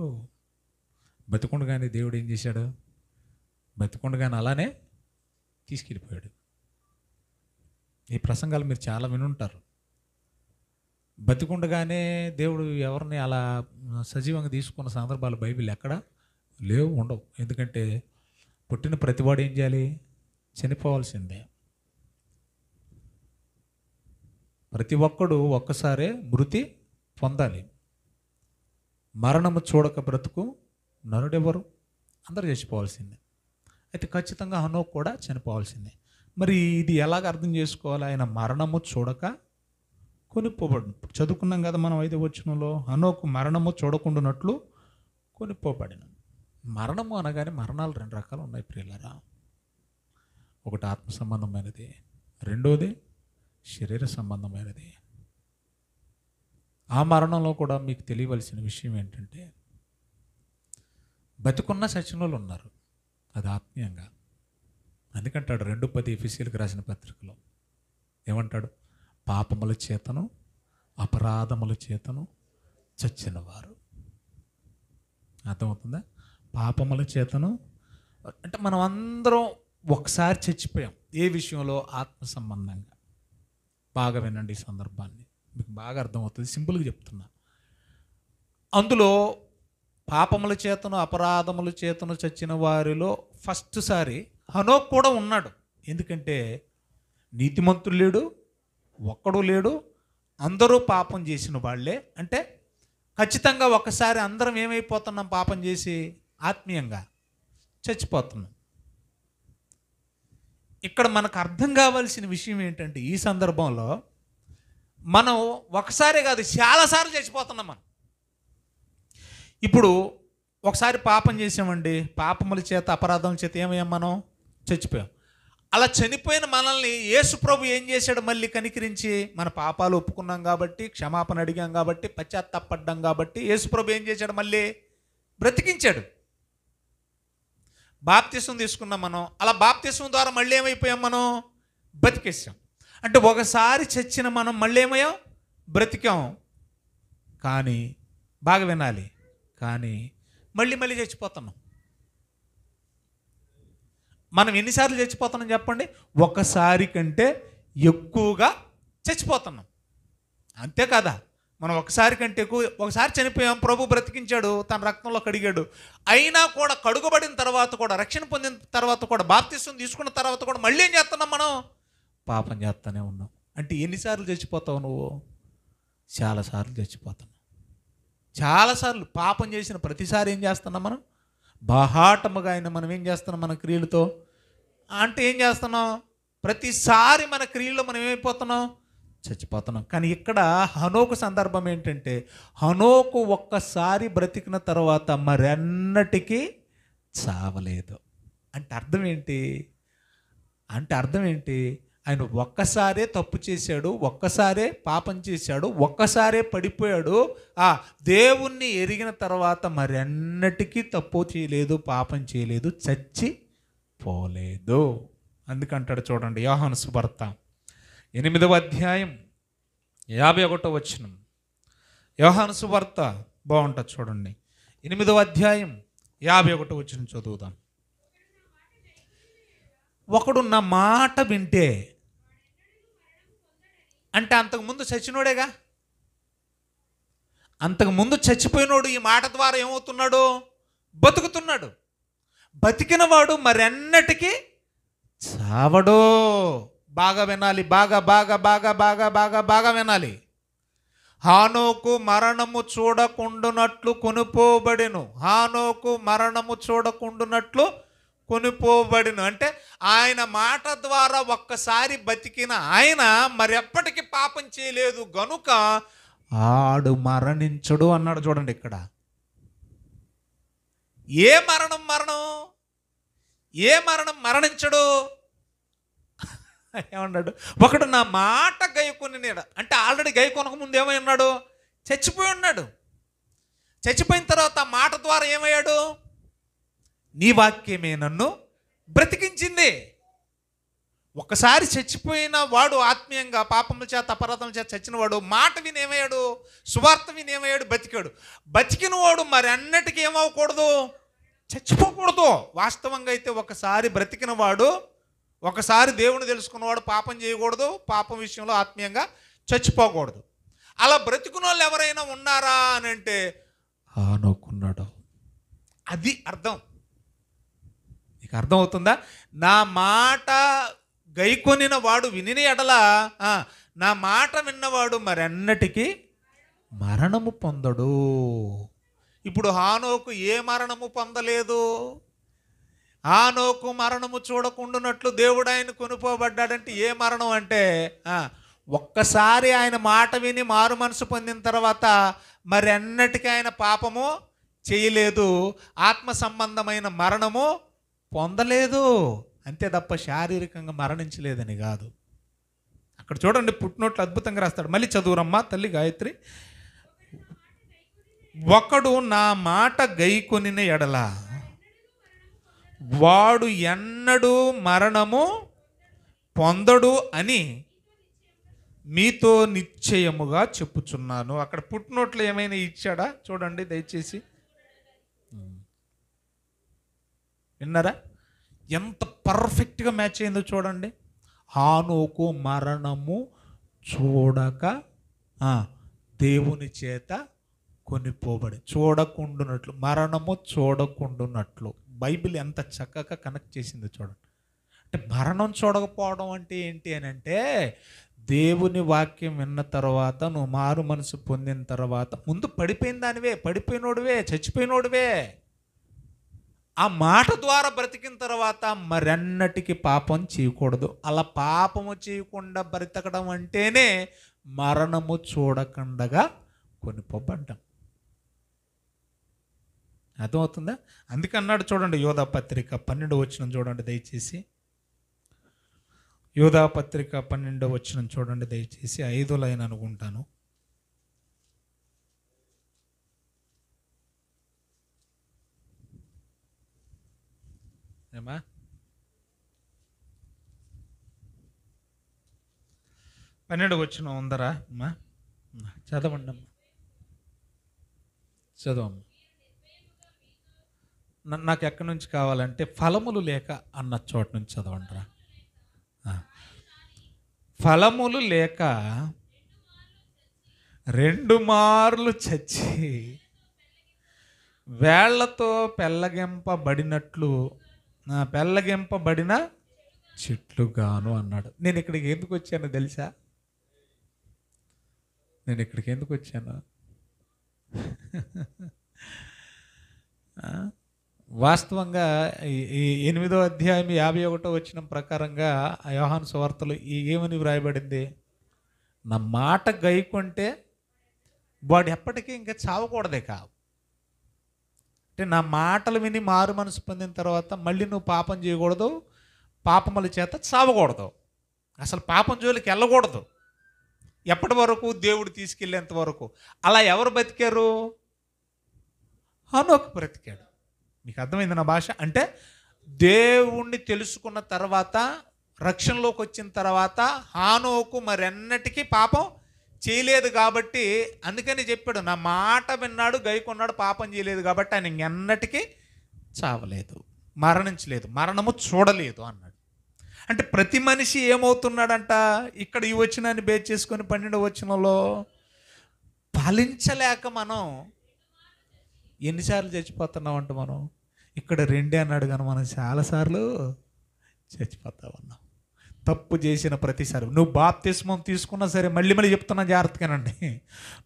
బతికుండగానే దేవుడు ఏం చేశాడు, బతికుండగానే అలానే తీసుకెళ్ళిపోయాడు. ఈ ప్రసంగాలు మీరు చాలా వినుంటారు. బతికుండగానే దేవుడు ఎవరిని అలా సజీవంగా తీసుకున్న సందర్భాలు బైబిల్ ఎక్కడ లేవు, ఉండవు. ఎందుకంటే పుట్టిన ప్రతివాడు ఏం చేయాలి, చనిపోవాల్సిందే. ప్రతి ఒక్కడు ఒక్కసారే మృతి పొందాలి. మరణము చూడక బ్రతుకు నరుడెవరు, అందరూ చచ్చిపోవాల్సిందే. అయితే ఖచ్చితంగా హనోకు కూడా చనిపోవాల్సిందే. మరి ఇది ఎలాగ అర్థం చేసుకోవాలి? ఆయన మరణము చూడక కొనిపోబడు. చదువుకున్నాం కదా మనం 5వ వచనంలో, హనోకు మరణము చూడకుండానట్లు కొనిపోబడిన. మరణము అనగానే మరణాలు 2 రకాలు ఉన్నాయి ప్రియులారా. ఒకటి ఆత్మ సంబంధమైనది, రెండోది శరీర సంబంధమైనది. ఆ మరణంలో కూడా మీకు తెలియవలసిన విషయం ఏంటంటే, బతికున్న సచినులు ఉన్నారు, అది ఆత్మీయంగా. అందుకంటాడు 2:10 ఎఫెసీయులకు రాసిన పత్రికలో ఏమంటాడు, పాపముల చేతను అపరాధముల చేతను చచ్చినవారు. అర్థమవుతుందా? పాపముల చేతను అంటే మనం అందరం ఒకసారి చచ్చిపోయాం. ఏ విషయంలో? ఆత్మ సంబంధంగా. బాగా వినండి ఈ సందర్భాన్ని, మీకు బాగా అర్థమవుతుంది. సింపుల్గా చెప్తున్నా. అందులో పాపముల చేతను అపరాధముల చేతను చచ్చిన వారిలో ఫస్ట్ సారి హనోకు కూడా ఉన్నాడు. ఎందుకంటే నీతిమంతుడు లేడు, ఒక్కడు లేడు, అందరూ పాపం చేసిన వాళ్ళే. అంటే ఖచ్చితంగా ఒకసారి అందరం ఏమైపోతున్నాం, పాపం చేసి ఆత్మీయంగా చచ్చిపోతున్నాం. ఇక్కడ మనకు అర్థం కావాల్సిన విషయం ఏంటంటే, ఈ సందర్భంలో మనం ఒకసారి కాదు చాలాసార్లు చచ్చిపోతున్నాం. మనం ఇప్పుడు ఒకసారి పాపం చేసామండి, పాపముల చేత అపరాధం చేత ఏమయ్యాం, మనం చచ్చిపోయాం. అలా చనిపోయిన మనల్ని యేసు ప్రభు ఏం చేశాడు, మళ్ళీ కనికరించి మన పాపాలు ఒప్పుకున్నాం కాబట్టి, క్షమాపణ అడిగాం కాబట్టి, పశ్చాత్తాపడ్డాం కాబట్టి యేసు ప్రభు ఏం చేశాడు, మళ్ళీ బ్రతికించాడు. బాప్తిసం తీసుకున్నాం మనం, అలా బాప్తిసం ద్వారా మళ్ళీ ఏమైపోయాం, మనం బతికేసాం. అంటే ఒకసారి చచ్చిన మనం మళ్ళీ ఏమయ్యాం, బ్రతికాం. కానీ బాగా వినాలి, కానీ మళ్ళీ మళ్ళీ చచ్చిపోతున్నాం. మనం ఎన్నిసార్లు చచ్చిపోతున్నాం చెప్పండి? ఒకసారి కంటే ఎక్కువగా చచ్చిపోతున్నాం, అంతే కదా? మనం ఒకసారి కంటే ఎక్కువ, ఒకసారి చనిపోయాం, ప్రభు బ్రతికించాడు, తన రక్తంలో కడిగాడు. అయినా కూడా కడుగబడిన తర్వాత కూడా, రక్షణ పొందిన తర్వాత కూడా, బాప్తిసం తీసుకున్న తర్వాత కూడా మళ్ళీ ఏం చేస్తున్నాం, మనం పాపం చేస్తూనే ఉన్నాం. అంటే ఎన్నిసార్లు చచ్చిపోతావు నువ్వు? చాలాసార్లు చచ్చిపోతున్నాం. చాలాసార్లు పాపం చేసిన ప్రతిసారి ఏం చేస్తున్నాం, మనం బాహాటముగా ఆయన మనం ఏం చేస్తున్నాం, మన క్రియలతో. అంటే ఏం చేస్తున్నాం, ప్రతిసారి మన క్రియల్లో మనం ఏమైపోతున్నాం, చచ్చిపోతున్నాం. కానీ ఇక్కడ హనోకు సందర్భం ఏంటంటే, హనోకు ఒక్కసారి బ్రతికిన తర్వాత మరెన్నటికీ చావలేదు. అంటే అర్థం ఏంటి? ఆయన ఒక్కసారే తప్పు చేశాడు, ఒక్కసారే పాపం చేశాడు, ఒక్కసారే పడిపోయాడు. దేవుణ్ణి ఎరిగిన తర్వాత మరెన్నటికీ తప్పు చేయలేదు, పాపం చేయలేదు, చచ్చిపోలేదు. అందుకంటాడు చూడండి, యోహాను సువార్త 8వ అధ్యాయం 51వ వచనం. యోహాను సువార్త బాగుంటుంది చూడండి, 8వ అధ్యాయం 51వ వచనం చదువుదాం. ఒకడు నా మాట వింటే, అంటే అంతకుముందు చచ్చినోడేగా, అంతకుముందు చచ్చిపోయినోడు ఈ మాట ద్వారా ఏమవుతున్నాడు, బతుకుతున్నాడు. బతికినవాడు మరెన్నటికీ చావడో. బాగా వినాలి, బాగా బాగా బాగా బాగా బాగా బాగా వినాలి. హానోకు మరణము చూడకుండునట్లు కొనుపోబడెను. హానోకు మరణము చూడకుండునట్లు కొనుపోబడిను అంటే ఆయన మాట ద్వారా ఒక్కసారి బతికిన ఆయన మరి ఎప్పటికీ పాపం చేయలేదు గనుక ఆడు మరణించడు అన్నాడు. చూడండి ఇక్కడ ఏ మరణం మరణించడు ఏమన్నాడు? ఒకడు నా మాట గైకొని అంటే ఆల్రెడీ గైకొనక ముందు ఏమై ఉన్నాడు? చచ్చిపోయి ఉన్నాడు. చచ్చిపోయిన తర్వాత ఆ మాట ద్వారా ఏమయ్యాడు? నీ వాక్యమే నన్ను బ్రతికించింది. ఒక్కసారి చచ్చిపోయిన వాడు ఆత్మీయంగా పాపముల చేత అపరాధముల చేత చచ్చిన వాడు మాట వినేమయ్యాడు? సువార్త వినేమయ్యాడు? బతికాడు. బతికిన వాడు మరి అన్నిటికీ ఏమవకూడదు? చచ్చిపోకూడదు. వాస్తవంగా అయితే ఒకసారి బ్రతికిన వాడు, ఒకసారి దేవుని తెలుసుకున్నవాడు పాపం చేయకూడదు, పాపం విషయంలో ఆత్మీయంగా చచ్చిపోకూడదు. అలా బ్రతికున్న వాళ్ళు ఎవరైనా ఉన్నారా అని అంటే అనుకున్నాడు. అది అర్థం. నీకు అర్థమవుతుందా? నా మాట గైకొనిన వాడు వినిన ఎడల, నా మాట విన్నవాడు మరి అన్నటికీ మరణము పొందడు. ఇప్పుడు హానోకు ఏ మరణము పొందలేదు. హానోకు మరణము చూడకుండానట్లు దేవుడు ఆయన కొనుపోబడ్డాడంటే ఏ మరణం అంటే ఒక్కసారి ఆయన మాట విని మారు మనసు పొందిన తర్వాత మరి అన్నటికీ ఆయన పాపము చేయలేదు, ఆత్మ సంబంధమైన మరణము పొందలేదు. అంతే తప్ప శారీరకంగా మరణించలేదని కాదు. అక్కడ చూడండి పుట్టినోట్లు అద్భుతంగా రాస్తాడు. మళ్ళీ చదువురమ్మా తల్లి గాయత్రి. ఒకడు నా మాట గైకొనిన ఎడల వాడు ఎన్నడూ మరణము పొందడు అని మీతో నిశ్చయముగా చెప్పుచున్నాను. అక్కడ పుట్టినోట్లు ఏమైనా ఇచ్చాడా? చూడండి దయచేసి. విన్నారా? ఎంత పర్ఫెక్ట్గా మ్యాచ్ అయిందో చూడండి. హానోకు మరణము చూడక దేవుని చేత కొనిపోబడి, చూడకుండునట్లు, మరణము చూడకుండునట్లు. బైబిల్ ఎంత చక్కగా కనెక్ట్ చేసిందో చూడండి. అంటే మరణం చూడకపోవడం అంటే ఏంటి అని అంటే, దేవుని వాక్యం విన్న తర్వాత నువ్వు మారు మనసు పొందిన తర్వాత ముందు పడిపోయిన దానివే, పడిపోయినోడివే, చచ్చిపోయినోడివే. ఆ మాట ద్వారా బ్రతికిన తర్వాత మరన్నటికి పాపం చేయకూడదు. అలా పాపము చేయకుండా బ్రతకడం అంటేనే మరణము చూడకుండగా కొనిపోబడ్డాం. అర్థమవుతుందా? అందుకన్నాడు చూడండి యోధా పత్రిక 12వ వచనం చూడండి దయచేసి. యోధా పత్రిక 12వ వచనం చూడండి దయచేసి. 5 లైన్ అనుకుంటాను. ఏమా 12వ వచనం ఉందరా అమ్మా? చదవండి అమ్మా, చదవమ్మా. నాకు ఎక్కడి నుంచి కావాలంటే ఫలములు లేక అన్న చోట నుంచి చదవండిరా. ఫలములు లేక 2 మార్లు చచ్చి వేళ్లతో పెళ్ళగింపబడినట్లు పెళ్ళగింపబడిన చెట్లుగాను అన్నాడు. నేను ఇక్కడికి ఎందుకు వచ్చానో తెలుసా? నేను ఇక్కడికి ఎందుకు వచ్చాను? వాస్తవంగా ఈ 8వ అధ్యాయం 51వ వచనం ప్రకారంగా యోహాను సువార్తలో ఏమని వ్రాయబడింది? నా మాట గైకొంటే వాడు ఎప్పటికీ ఇంకా చావకూడదే కావు. అంటే నా మాటలు విని మారు మనసు పొందిన తర్వాత మళ్ళీ నువ్వు పాపం చేయకూడదు, పాపముల చేత చావకూడదు, అసలు పాపం జోలికి వెళ్ళకూడదు. ఎప్పటి వరకు? దేవుడు తీసుకెళ్ళేంత వరకు. అలా ఎవరు బతికారు? హానోకు బ్రతికాడు. మీకు అర్థమైంది నా భాష? అంటే దేవుణ్ణి తెలుసుకున్న తర్వాత, రక్షణలోకి వచ్చిన తర్వాత హానోకు మరెన్నటికీ పాపం చేయలేదు కాబట్టి, అందుకని చెప్పాడు నా మాట విన్నాడు, గైకొన్నాడు, పాపం చేయలేదు కాబట్టి ఆయన ఎన్నటికీ చావలేదు, మరణించలేదు, మరణము చూడలేదు అన్నాడు. అంటే ప్రతి మనిషి ఏమవుతున్నాడంట? ఇక్కడ ఈ వచనాన్ని బేస్ చేసుకొని 12వ వచనంలో ఫలించలేక మనం ఎన్నిసార్లు చచ్చిపోతున్నామంట. మనం ఇక్కడ 2 అన్నాడు కానీ మనం చాలాసార్లు చచ్చిపోతా ఉన్నావు. తప్పు చేసిన ప్రతిసారి నువ్వు బాప్తిస్మం తీసుకున్నా సరే, మళ్ళీ చెప్తున్నా జాగ్రత్తగానండి,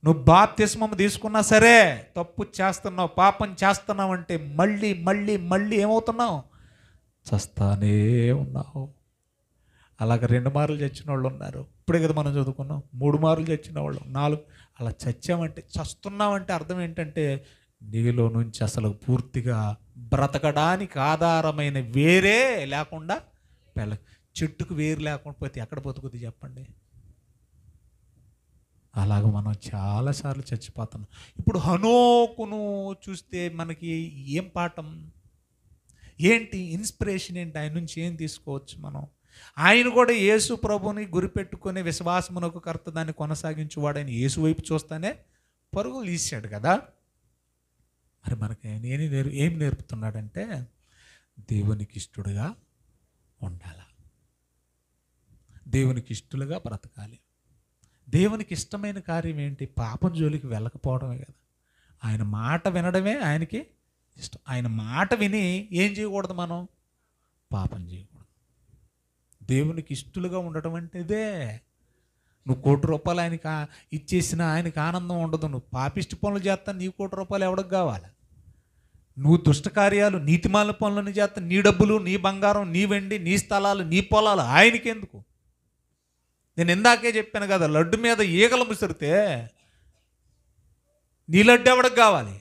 నువ్వు బాప్తిస్మం తీసుకున్నా సరే తప్పు చేస్తున్నావు, పాపం చేస్తున్నావు అంటే మళ్ళీ ఏమవుతున్నావు? చస్తానే ఉన్నావు. అలాగ 2 మార్లు చచ్చిన వాళ్ళు ఉన్నారు. ఇప్పుడే కదా మనం చదువుకున్నాం. 3 మార్లు చచ్చిన వాళ్ళు, 4 అలా చచ్చామంటే, చస్తున్నామంటే అర్థం ఏంటంటే నీలో నుంచి అసలు పూర్తిగా బ్రతకడానికి ఆధారమైన వేరే లేకుండా చెట్టుకు వేరు లేకపోతే ఎక్కడ బతుకుతుంది చెప్పండి? అలాగ మనం చాలాసార్లు చచ్చిపోతున్నాం. ఇప్పుడు హనోకును చూస్తే మనకి ఏం పాఠం ఏంటి, ఇన్స్పిరేషన్ ఏంటి, ఆయన నుంచి ఏం తీసుకోవచ్చు మనం? ఆయన కూడా యేసు ప్రభుని గురిపెట్టుకునే విశ్వాసమునకు కర్త, దాన్ని కొనసాగించువాడని యేసు వైపు చూస్తానే పరుగులు తీశాడు కదా. మరి మనకి ఏం నేర్పుతున్నాడంటే దేవునికి ఇష్టడుగా ఉండాలి, దేవునికి ఇష్టలుగా బ్రతకాలి. దేవునికి ఇష్టమైన కార్యం ఏంటి? పాపం జోలికి వెళ్ళకపోవడమే కదా. ఆయన మాట వినడమే ఆయనకి ఇష్టం. ఆయన మాట విని ఏం చేయకూడదు? మనం పాపం చేయకూడదు. దేవునికి ఇష్టలుగా ఉండటం అంటే ఇదే. నువ్వు ₹1,00,00,000 ఆయనకి ఇచ్చేసినా ఆయనకి ఆనందం ఉండదు. నువ్వు పాపిష్టి పనులు చేస్తా, నీ ₹1,00,00,000 ఎవడికి కావాలి? నువ్వు దుష్టకార్యాలు, నీతిమాల పనులను చేస్తా, నీ డబ్బులు, నీ బంగారం, నీ వెండి, నీ స్థలాలు, నీ పొలాలు ఆయనకి ఎందుకు? నేను ఇందాకే చెప్పాను కదా, లడ్డు మీద ఈగలు ముసిరితే నీ లడ్డు ఎవడికి కావాలి?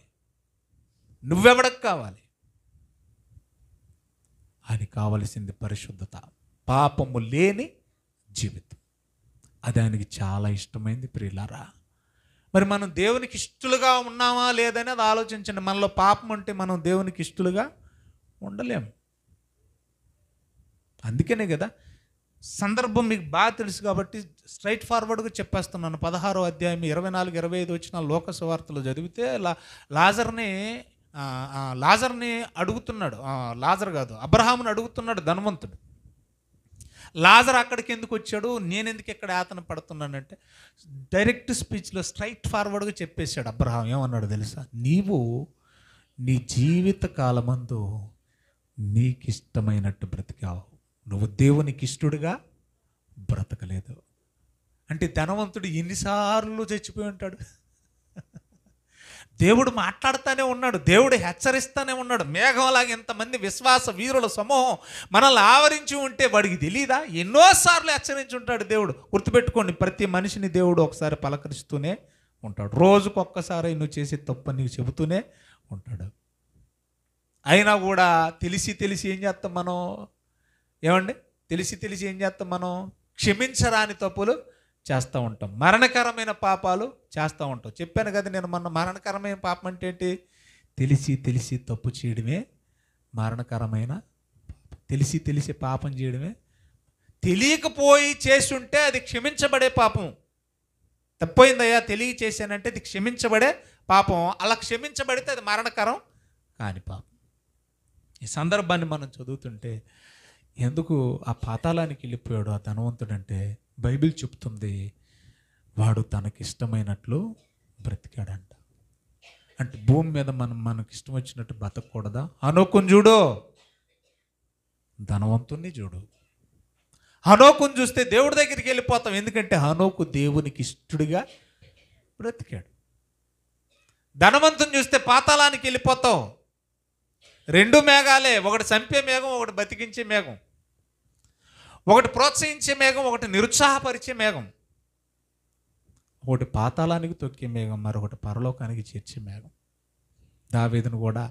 నువ్వెవడికి కావాలి? ఆయనకి కావలసింది పరిశుద్ధత, పాపము లేని జీవితం. అది ఆయనకి చాలా ఇష్టమైంది ప్రియులారా. మరి మనం దేవునికి ఇష్టలుగా ఉన్నామా లేదని అది ఆలోచించండి. మనలో పాపం అంటే మనం దేవునికి ఇష్టలుగా ఉండలేము. అందుకనే కదా సందర్భం మీకు బాగా తెలుసు కాబట్టి స్ట్రైట్ ఫార్వర్డ్గా చెప్పేస్తున్నాను. 16వ అధ్యాయం 24-25 వచ్చిన లోక సువార్తలో చదివితే లాజర్ని అడుగుతున్నాడు. లాజర్ కాదు, అబ్రహాముని అడుగుతున్నాడు ధనవంతుడు. లాజర్ అక్కడికి ఎందుకు వచ్చాడు, నేను ఎందుకు ఇక్కడ యాతన పడుతున్నానంటే డైరెక్ట్ స్పీచ్లో స్ట్రైట్ ఫార్వర్డ్గా చెప్పేశాడు. అబ్రహాం ఏమన్నాడు తెలుసా? నీవు నీ జీవిత కాలమందు నీకు ఇష్టమైనట్టు బ్రతికావు, నువ్వు దేవునికి ఇష్టడుగా బ్రతకలేదు. అంటే ధనవంతుడు ఎన్నిసార్లు చచ్చిపోయి ఉంటాడు? దేవుడు మాట్లాడుతూనే ఉన్నాడు, దేవుడు హెచ్చరిస్తూనే ఉన్నాడు. మేఘంలాగా ఎంతమంది విశ్వాస వీరుల సమూహం మనల్ని ఆవరించి ఉంటే వాడికి తెలీదా? ఎన్నోసార్లు హెచ్చరించి ఉంటాడు దేవుడు. గుర్తుపెట్టుకోండి, ప్రతి మనిషిని దేవుడు ఒకసారి పలకరిస్తూనే ఉంటాడు. రోజుకొక్కసారి నువ్వు చేసే తప్పు నీకు చెబుతూనే ఉంటాడు. అయినా కూడా తెలిసి ఏం చేస్తాం మనం? ఏమండి, తెలిసి ఏం చేస్తాం మనం? క్షమించరాని తప్పులు చేస్తూ ఉంటాం, మరణకరమైన పాపాలు చేస్తూ ఉంటాం. చెప్పాను కదా నేను మొన్న, మరణకరమైన పాపం అంటే ఏంటి? తెలిసి తప్పు చేయడమే మరణకరమైన పాపం. తెలిసి పాపం చేయడమే. తెలియకపోయి చేసుంటే అది క్షమించబడే పాపం. తప్పైందయ్యా తెలియ చేశానంటే అది క్షమించబడే పాపం. అలా క్షమించబడితే అది మరణకరం కాని పాపం. ఈ సందర్భాన్ని మనం చదువుతుంటే ఎందుకు ఆ పాతాళానికి వెళ్ళిపోయాడు ఆ ధనవంతుడంటే బైబిల్ చెప్తుంది, వాడు తనకిష్టమైనట్లు బ్రతికాడంట. అంటే భూమి మీద మనకి ఇష్టం వచ్చినట్టు బ్రతకూడదా? హనోకుని చూడు, ధనవంతుణ్ణి చూడు. హనోకుని చూస్తే దేవుడి దగ్గరికి వెళ్ళిపోతాం, ఎందుకంటే హనోకు దేవునికి ఇష్టడుగా బ్రతికాడు. ధనవంతుని చూస్తే పాతాళానికి వెళ్ళిపోతావు. 2 మేఘాలే, ఒకటి చంపే మేఘం, ఒకటి బతికించే మేఘం. ఒకటి ప్రోత్సహించే మేఘం, ఒకటి నిరుత్సాహపరిచే మేఘం. ఒకటి పాతాళానికి తొక్కే మేఘం, మరొకటి పరలోకానికి చేర్చే మేఘం. దావీదును కూడా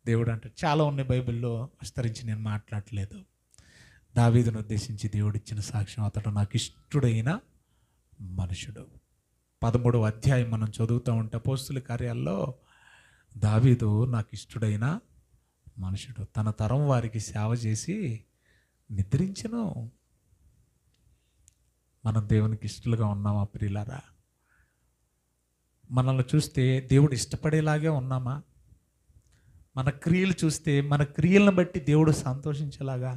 దేవుడు అంటే చాలా ఉన్నాయి బైబిల్లో, విస్తరించి నేను మాట్లాడలేదు. దావీదును ఉద్దేశించి దేవుడు ఇచ్చిన సాక్ష్యం, అతడు నాకు ఇష్టడైన మనుషుడు. 13వ అధ్యాయం మనం చదువుతూ ఉంటే అపోస్తుల కార్యాల్లో దావీదు నాకు ఇష్టడైన మనుషుడు, తన తరం వారికి సేవ చేసి నిద్రించను. మనం దేవునికి ఇష్టలుగా ఉన్నామా ప్రియులారా? మనల్ని చూస్తే దేవుడు ఇష్టపడేలాగే ఉన్నామా? మన క్రియలు చూస్తే మన క్రియలను బట్టి దేవుడు సంతోషించేలాగా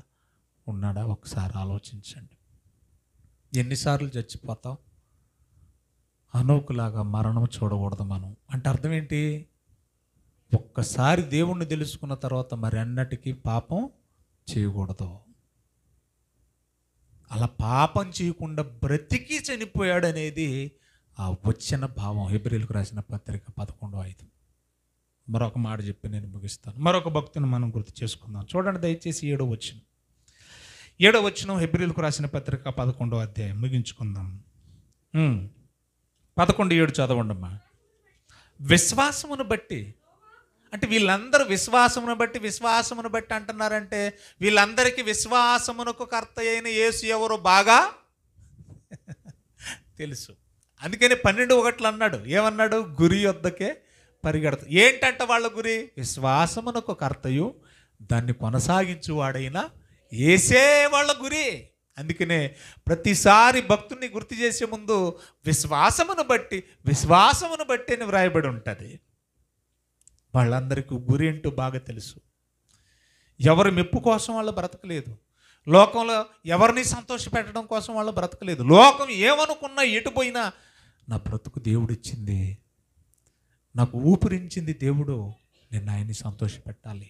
ఉన్నాడా? ఒకసారి ఆలోచించండి. ఎన్నిసార్లు చచ్చిపోతాం? హనోకులాగా మరణం చూడకూడదు మనం. అంటే అర్థం ఏంటి? ఒక్కసారి దేవుణ్ణి తెలుసుకున్న తర్వాత మరి అన్నటికీ పాపం చేయకూడదు. అలా పాపం చేయకుండా బ్రతికి చనిపోయాడు అనేది ఆ వచ్చిన భావం. హెబ్రీయులకు రాసిన పత్రిక 11:5. మరొక మాట చెప్పి నేను ముగిస్తాను. మరొక భక్తుని మనం గుర్తు చేసుకుందాం. చూడండి దయచేసి 7వ వచనం హెబ్రీయులకు రాసిన పత్రిక 11వ అధ్యాయం. ముగించుకుందాం. 11:7 చదవండమ్మా. విశ్వాసమును బట్టి, అంటే వీళ్ళందరూ విశ్వాసమును బట్టి అంటున్నారంటే వీళ్ళందరికీ విశ్వాసమునకు కర్త అయిన యేసు ఎవరో బాగా తెలుసు. అందుకని 12:1 అన్నాడు. ఏమన్నాడు? గురి యొద్దకే పరిగెడతారు. ఏంటంట వాళ్ళ గురి? విశ్వాసమునకు కర్తయు దాన్ని కొనసాగించువాడైన యేసే వాళ్ళ గురి. అందుకనే ప్రతిసారి భక్తుని గుర్తు చేసే ముందు విశ్వాసమును బట్టి అని వ్రాయబడి ఉంటుంది. వాళ్ళందరికీ గురి ఏంటో బాగా తెలుసు. ఎవరి మెప్పు కోసం వాళ్ళు బ్రతకలేదు. లోకంలో ఎవరిని సంతోష పెట్టడం కోసం వాళ్ళు బ్రతకలేదు. లోకం ఏమనుకున్నా ఎటుపోయినా నా బ్రతుకు దేవుడిచ్చింది, నాకు ఊపిరించింది దేవుడు, నేను ఆయన్ని సంతోష పెట్టాలి,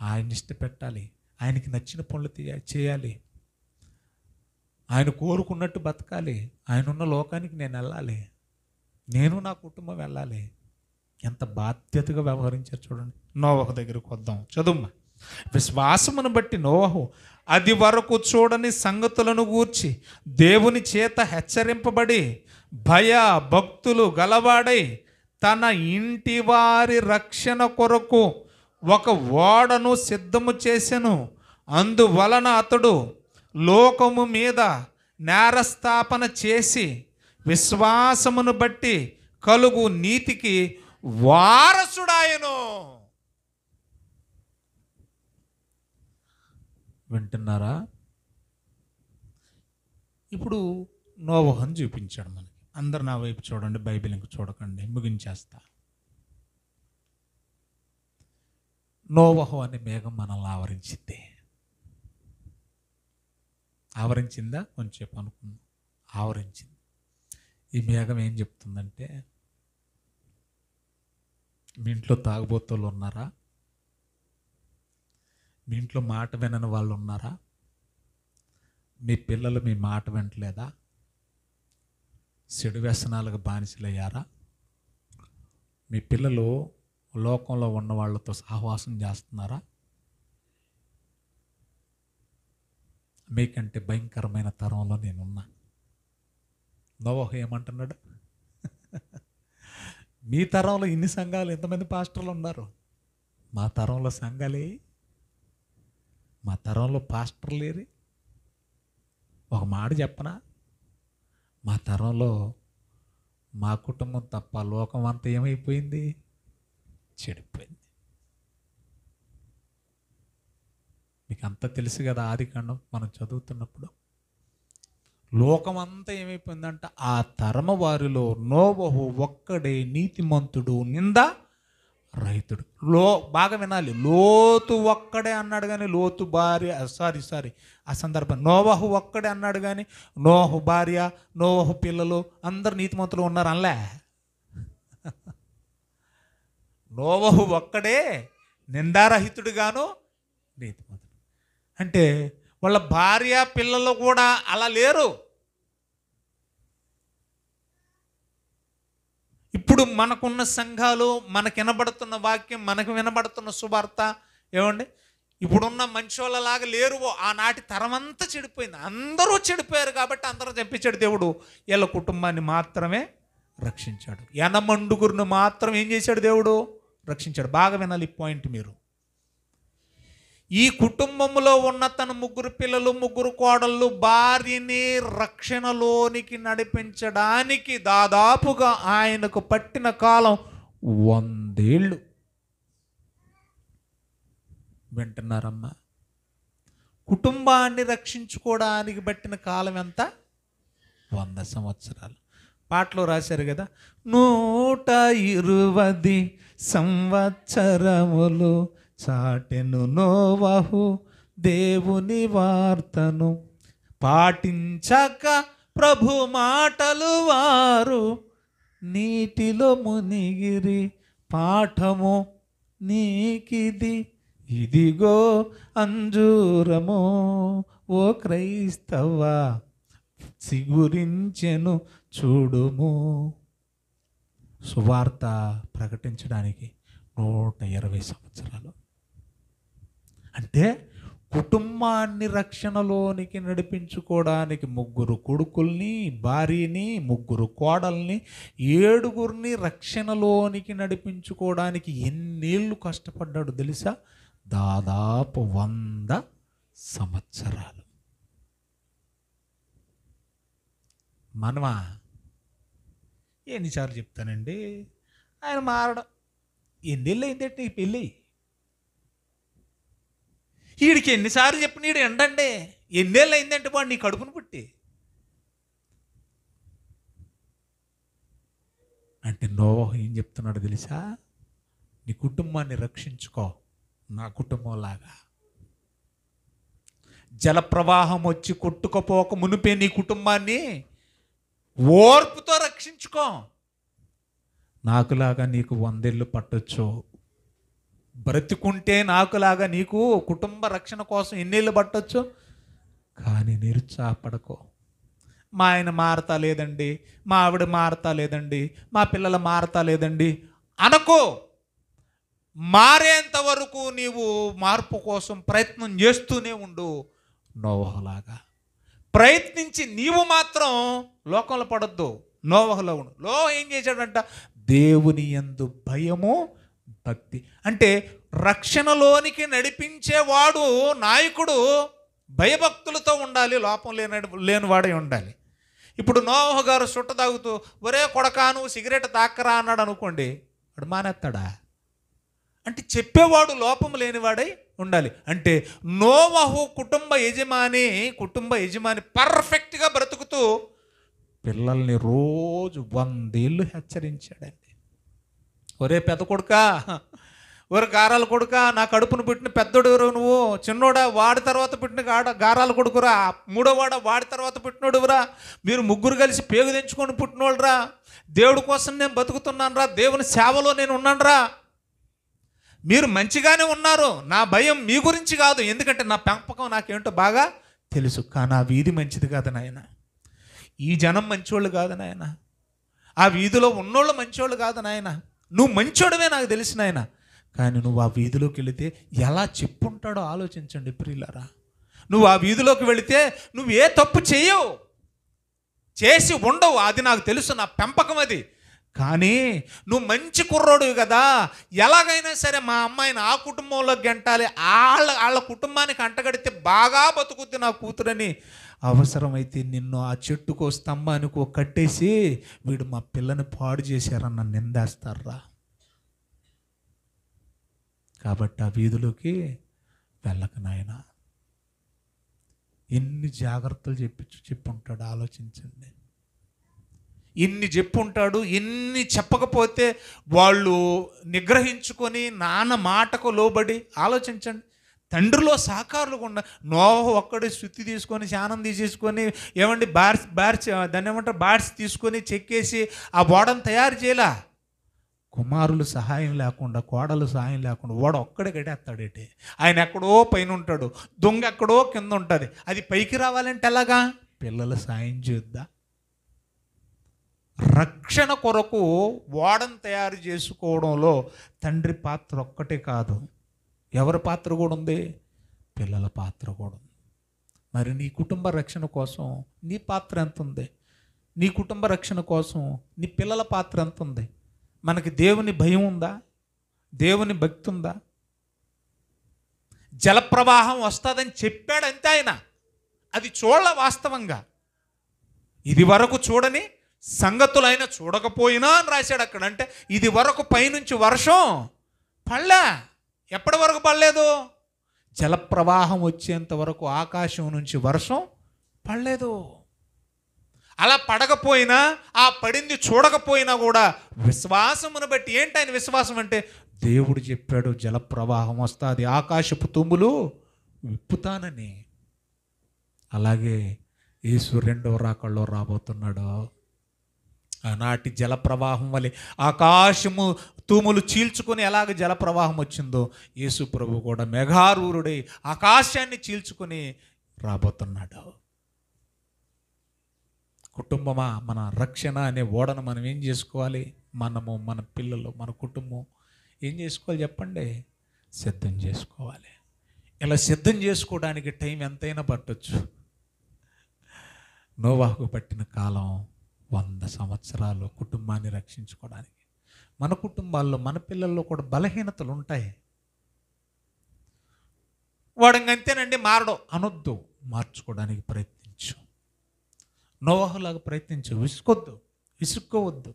ఆయన్ని ఇష్టపెట్టాలి, ఆయనకి నచ్చిన పనులు చేయాలి, ఆయన కోరుకున్నట్టు బతకాలి, ఆయన ఉన్న లోకానికి నేను వెళ్ళాలి, నేను నా కుటుంబం వెళ్ళాలి. ఎంత బాధ్యతగా వ్యవహరించారు చూడండి. నోవహు దగ్గరకు వద్దాం, చదువు. విశ్వాసమును బట్టి నోవహు అది వరకు చూడని సంగతులను గూర్చి దేవుని చేత హెచ్చరింపబడి భయ భక్తులు గలవాడై తన ఇంటి వారి రక్షణ కొరకు ఒక ఓడను సిద్ధము చేసెను. అందువలన అతడు లోకము మీద నేరస్థాపన చేసి విశ్వాసమును బట్టి కలుగు నీతికి వారసుడాయను. వింటున్నారా? ఇప్పుడు నోవహును చూపించాడు మనకి. అందరు నా వైపు చూడండి, బైబిల్ ఇంక చూడకండి, ముగించేస్తా. నోవహు అనే మేఘం మనల్ని ఆవరించిందా? కొంచెం అనుకుందాం. ఆవరించింది. ఈ మేఘం ఏం చెప్తుందంటే, మీ ఇంట్లో తాగుబోతులు ఉన్నారా? మీ ఇంట్లో మాట వినని వాళ్ళు ఉన్నారా? మీ పిల్లలు మీ మాట వినట్లేదా? చెడు వ్యసనాలకు బానిసలయ్యారా? మీ పిల్లలు లోకంలో ఉన్న వాళ్ళతో సహవాసం చేస్తున్నారా? మీకంటే భయంకరమైన తరంలో నేనున్నా. నోవహు ఏమంటున్నాడు? మీ తరంలో ఇన్ని సంఘాలు, ఎంతమంది పాస్టర్లు ఉన్నారు? మా తరంలో సంఘాలే, మా తరంలో పాస్టర్లు లేరు. ఒక మాట చెప్పనా? మా తరంలో మా కుటుంబం తప్ప లోకం అంతా ఏమైపోయింది? చెడిపోయింది. మీకు అంతా తెలుసు కదా, ఆదికాండం మనం చదువుతున్నప్పుడు లోకమంతా ఏమైపోయిందంట? ఆ తరమ వారిలో నోవహు ఒక్కడే నీతిమంతుడు, నింద రహితుడు. బాగా వినాలి, లోతు ఒక్కడే అన్నాడు కానీ లోతు భార్య, సారీ ఆ సందర్భం, నోవహు ఒక్కడే అన్నాడు కానీ నోవహు భార్య, నోవహు పిల్లలు అందరు నీతిమంతులు ఉన్నారు అనలే. నోవహు ఒక్కడే నిందారహితుడుగాను నీతిమంతుడు. అంటే వాళ్ళ భార్య పిల్లలు కూడా అలా లేరు. ఇప్పుడు మనకున్న సంఘాలు, మనకు వినబడుతున్న వాక్యం, మనకు వినబడుతున్న సువార్త ఏమండి, ఇప్పుడున్న మంచి వాళ్ళలాగా లేరు. ఆనాటి తరమంతా చెడిపోయింది. అందరూ చెడిపోయారు కాబట్టి అందరూ చంపించాడు దేవుడు. వీళ్ళ కుటుంబాన్ని మాత్రమే రక్షించాడు. ఎనమండుగురును మాత్రం ఏం చేశాడు దేవుడు? రక్షించాడు. బాగా వినాలి ఈ పాయింట్ మీరు. ఈ కుటుంబంలో ఉన్న తన 3 పిల్లలు, 3 కోడళ్ళు, భార్యని రక్షణలోనికి నడిపించడానికి దాదాపుగా ఆయనకు పట్టిన కాలం 100 ఏళ్ళు. వింటున్నారమ్మా? కుటుంబాన్ని రక్షించుకోవడానికి పట్టిన కాలం ఎంత? 100 సంవత్సరాలు. పాటలో రాశారు కదా, 120 సంవత్సరములు చాటెను నోవహు దేవుని వార్తను, పాటించక ప్రభు మాటలు వారు నీటిలో మునిగిరి. పాఠము నీకిది, ఇదిగో అంజూరము ఓ క్రైస్తవ చిగురించెను చూడుము. సువార్త ప్రకటించడానికి 120 సంవత్సరాలు. అంటే కుటుంబాన్ని రక్షణలోనికి నడిపించుకోవడానికి 3 కొడుకుల్ని, భార్యని, 3 కోడల్ని, 7 రక్షణలోనికి నడిపించుకోవడానికి ఎన్నేళ్ళు కష్టపడ్డాడు తెలుసా? దాదాపు 100 సంవత్సరాలు. మనమా ఎన్నిసార్లు చెప్తానండి, ఆయన మారడం. ఎన్నేళ్ళు అయిందంటే ఈ పెళ్ళి? వీడికి ఎన్నిసార్లు చెప్పిన వీడు ఎండండి. ఎన్నేళ్ళు అయిందంటే వాడు నీ కడుపును పుట్టి. అంటే నోవహు ఏం చెప్తున్నాడు తెలుసా? నీ కుటుంబాన్ని రక్షించుకో నా కుటుంబంలాగా. జలప్రవాహం వచ్చి కొట్టుకుపోక మునిపే నీ కుటుంబాన్ని ఓర్పుతో రక్షించుకో. నాకులాగా నీకు 100 ఏళ్ళు పట్టొచ్చు, బ్రతికుంటే నాకులాగా నీకు కుటుంబ రక్షణ కోసం ఎన్నేళ్ళు పట్టొచ్చు. కానీ నిరుత్సాహపడకో. మా ఆయన మారతా లేదండి, మా ఆవిడ మారతా లేదండి, మా పిల్లలు మారతా లేదండి అనుకో. మారేంత వరకు నీవు మార్పు కోసం ప్రయత్నం చేస్తూనే ఉండు. నోవహులాగా ప్రయత్నించి నీవు మాత్రం లోకంలో పడొద్దు, నోవహులో ఉండు. నోవహు ఏం చేశాడంట? దేవుని యందు భయము భక్తి. అంటే రక్షణలోనికి నడిపించేవాడు, నాయకుడు భయభక్తులతో ఉండాలి, లోపం లేనివాడై ఉండాలి. ఇప్పుడు నోవహు గారు సుట్ట తాగుతూ ఒరే కొడకా నువ్వు సిగరెట్ తాక్కరా అన్నాడు అనుకోండి, వాడు మానేస్తాడా? అంటే చెప్పేవాడు లోపం లేనివాడై ఉండాలి. అంటే నోవహు కుటుంబ యజమాని పర్ఫెక్ట్గా బ్రతుకుతూ పిల్లల్ని రోజు 100 ఏళ్ళు హెచ్చరించాడండి. ఒరే పెద్ద కొడుకా, ఒరే గారాల కొడుకా, నా కడుపును పుట్టిన పెద్దోడు నువ్వు, చిన్నోడా వాడి తర్వాత పుట్టిన గారాల కొడుకురా, మూడోవాడ వాడి తర్వాత పుట్టినోడురా, మీరు 3 కలిసి పేగు తెంచుకొని పుట్టినోళ్ళరా, దేవుడి కోసం నేను బతుకుతున్నాను రా, దేవుని సేవలో నేను ఉన్నాను రా, మీరు మంచిగానే ఉన్నారు, నా భయం మీ గురించి కాదు, ఎందుకంటే నా పెంపకం నాకేంటో బాగా తెలుసు. కానీ ఆ వీధి మంచిది కాదు నాయన, ఈ జనం మంచోళ్ళు కాదు నాయన, ఆ వీధిలో ఉన్నోళ్ళు మంచోళ్ళు కాదు నాయన, నువ్వు మంచోడవే నాకు తెలిసి నాయన. కానీ నువ్వు ఆ వీధిలోకి వెళితే ఎలా చెప్పుంటాడో ఆలోచించండి ప్రియులారా. నువ్వు ఆ వీధిలోకి వెళితే నువ్వు ఏ తప్పు చేయవు, చేసి ఉండవు, అది నాకు తెలుసు, నా పెంపకం అది. కానీ నువ్వు మంచి కుర్రోడు కదా, ఎలాగైనా సరే మా అమ్మాయిని ఆ కుటుంబంలోకి గెంటాలి, వాళ్ళ కుటుంబానికి అంటగడితే బాగా బతుకుద్ది నా కూతురని అవసరమైతే నిన్ను ఆ చెట్టుకో స్తంభానికో కట్టేసి వీడు మా పిల్లని పాడు చేశారన్న నిందేస్తారా. కాబట్టి ఆ వీధిలోకి వెళ్ళక నాయన. ఎన్ని జాగ్రత్తలు చెప్పుంటాడు ఆలోచించండి. ఇన్ని చెప్పుంటాడు, ఎన్ని చెప్పకపోతే వాళ్ళు నిగ్రహించుకొని నాన్న మాటకు లోబడి ఆలోచించండి. తండ్రిలో సహకారులు ఉన్న నోవహు ఒక్కడే శుద్ధి తీసుకొని శానం తీసేసుకొని ఏమండి దాన్ని ఏమంటారు బార్స్ తీసుకొని చెక్కేసి ఆ ఓడను తయారు చేయలా. కుమారులు సహాయం లేకుండా, కోడలు సహాయం లేకుండా ఓడ ఒక్కడే కట్టేస్తాడేటి. ఆయన ఎక్కడో పైన ఉంటాడు, దొంగ ఎక్కడో కింద ఉంటుంది. అది పైకి రావాలంటే ఎలాగా? పిల్లలు సాయం చేద్దా. రక్షణ కొరకు ఓడను తయారు చేసుకోవడంలో తండ్రి పాత్ర ఒక్కటే కాదు, ఎవరి పాత్ర కూడా ఉంది? పిల్లల పాత్ర కూడా ఉంది. మరి నీ కుటుంబ రక్షణ కోసం నీ పాత్ర ఎంత ఉంది? నీ కుటుంబ రక్షణ కోసం నీ పిల్లల పాత్ర ఎంత ఉంది? మనకి దేవుని భయం ఉందా? దేవుని భక్తి ఉందా? జలప్రవాహం వస్తుందని చెప్పాడంతే ఆయన, అది చూడాల. వాస్తవంగా ఇది వరకు చూడని సంగతులైన చూడకపోయినా అని రాశాడు అక్కడ. అంటే ఇది వరకు పైనుంచి వర్షం పడలే. ఎప్పటి వరకు పడలేదు? జలప్రవాహం వచ్చేంత వరకు ఆకాశం నుంచి వర్షం పడలేదు. అలా పడకపోయినా, ఆ పడింది చూడకపోయినా కూడా విశ్వాసమును బట్టి, ఏంటి ఆయన విశ్వాసం అంటే, దేవుడు చెప్పాడు జలప్రవాహం వస్తుంది, ఆకాశపు తుమ్ములు విప్పుతానని. అలాగే యేసు 2వ రాకడలో రాబోతున్నాడు. ఆనాటి జలప్రవాహం వలె ఆకాశము తూములు చీల్చుకొని ఎలాగ జలప్రవాహం వచ్చిందో, యేసు ప్రభు కూడా మెఘారూరుడై ఆకాశాన్ని చీల్చుకొని రాబోతున్నాడు. కుటుంబమా, మన రక్షణ అనే ఓడను మనం ఏం చేసుకోవాలి? మనము, మన పిల్లలు, మన కుటుంబం ఏం చేసుకోవాలి చెప్పండి? సిద్ధం చేసుకోవాలి. ఇలా సిద్ధం చేసుకోవడానికి టైం ఎంతైనా పట్టొచ్చు. నోవాహుకు పట్టిన కాలం 100 సంవత్సరాలు కుటుంబాన్ని రక్షించుకోవడానికి. మన కుటుంబాల్లో, మన పిల్లల్లో కూడా బలహీనతలు ఉంటాయి. వాడు అంతేనండి మారడం అనొద్దు, మార్చుకోవడానికి ప్రయత్నించు. నోవాహులాగా ప్రయత్నించు, విసుక్కోవద్దు.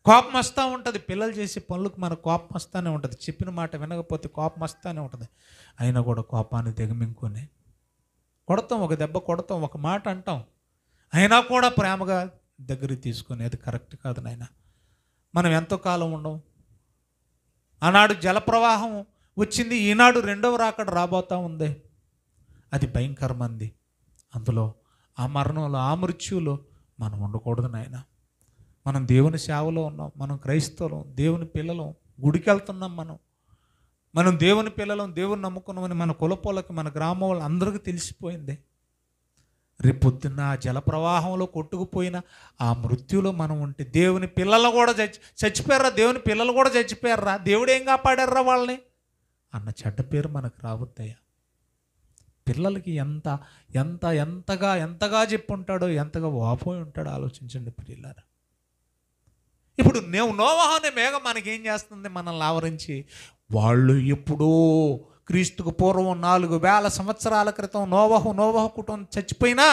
కోపం వస్తూ ఉంటుంది, పిల్లలు చేసే పనులకు మన కోపం వస్తూనే ఉంటుంది. చెప్పిన మాట వినకపోతే కోపం వస్తూనే ఉంటుంది. అయినా కూడా కోపాన్ని దిగమింగుకొని కొడతాం, ఒక దెబ్బ కొడతాం, ఒక మాట అంటాం. అయినా కూడా ప్రేమగా దగ్గరికి తీసుకొని, అది కరెక్ట్ కాదు నాయన, మనం ఎంతో కాలం ఉండం. ఆనాడు జలప్రవాహం వచ్చింది, ఈనాడు రెండవ రాకడ రాబోతూ ఉంది. అది భయంకరమంది. అందులో ఆ మరణంలో, ఆ మృత్యువులో మనం ఉండకూడదు నాయన. మనం దేవుని సేవలో ఉన్నాం, మనం క్రైస్తవులం, దేవుని పిల్లలం, గుడికి వెళ్తున్నాం. మనం దేవుని పిల్లలం, దేవుని నమ్ముకున్నామని మన కులపోలకి, మన గ్రామం వాళ్ళు అందరికీ తెలిసిపోయింది. రేపు పొద్దున్న ఆ జలప్రవాహంలో కొట్టుకుపోయిన ఆ మృత్యులో మనం ఉంటే, దేవుని పిల్లలు కూడా చచ్చిపోయారా, దేవుని పిల్లలు కూడా చచ్చిపోయారా, దేవుడు ఏం కాపాడారా వాళ్ళని అన్న చెడ్డ పేరు మనకు రావద్దయ్యా. పిల్లలకి ఎంతగా చెప్పుంటాడో, ఎంతగా వాపోయి ఉంటాడో ఆలోచించండి పిల్లలారా. ఇప్పుడు నోవాహు అనే మేఘం మనకేం చేస్తుంది? మనల్ని ఆవరించి, వాళ్ళు ఎప్పుడో క్రీస్తుకు పూర్వం 4000 సంవత్సరాల క్రితం నోవాహు కుటుంబం చచ్చిపోయినా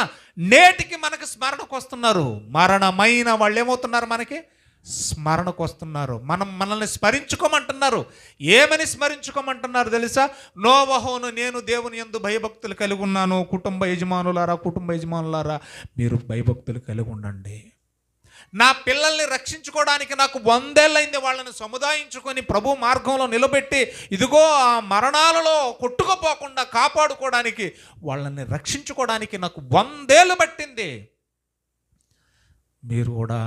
నేటికి మనకి స్మరణకు వస్తున్నారు. మరణమైన వాళ్ళు ఏమవుతున్నారు? మనకి స్మరణకు వస్తున్నారు. మనల్ని స్మరించుకోమంటున్నారు. ఏమని స్మరించుకోమంటున్నారు తెలుసా? నోవాహును నేను దేవుని యందు భయభక్తులు కలిగి ఉన్నాను. కుటుంబ యజమానులారా మీరు భయభక్తులు కలిగి ఉండండి. నా పిల్లల్ని రక్షించుకోవడానికి నాకు 100 ఏళ్ళైంది. వాళ్ళని సముదాయించుకొని ప్రభు మార్గంలో నిలబెట్టి, ఇదిగో ఆ మరణాలలో కొట్టుకుపోకుండా కాపాడుకోవడానికి, వాళ్ళని రక్షించుకోవడానికి నాకు 100 ఏళ్ళు పట్టింది. మీరు కూడా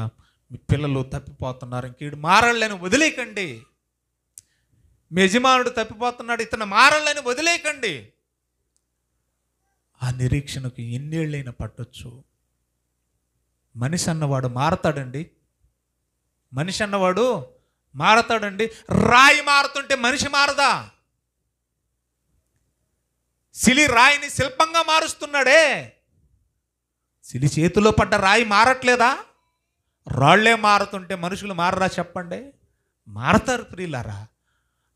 మీ పిల్లలు తప్పిపోతున్నారు, ఇంకీడు మారళ్ళని వదిలేయకండి. మీ యజమానుడు తప్పిపోతున్నాడు, ఇతను మారళ్ళని వదిలేయకండి. ఆ నిరీక్షణకు ఎన్నేళ్ళైనా పట్టొచ్చు. మనిషి అన్నవాడు మారతాడండి. రాయి మారుతుంటే మనిషి మారదా? సిలి రాయిని శిల్పంగా మారుస్తున్నాడే. సిలి చేతిలో పడ్డ రాయి మారట్లేదా? రాళ్లే మారుతుంటే మనుషులు మారరా చెప్పండి? మారతారు ప్రియులారా.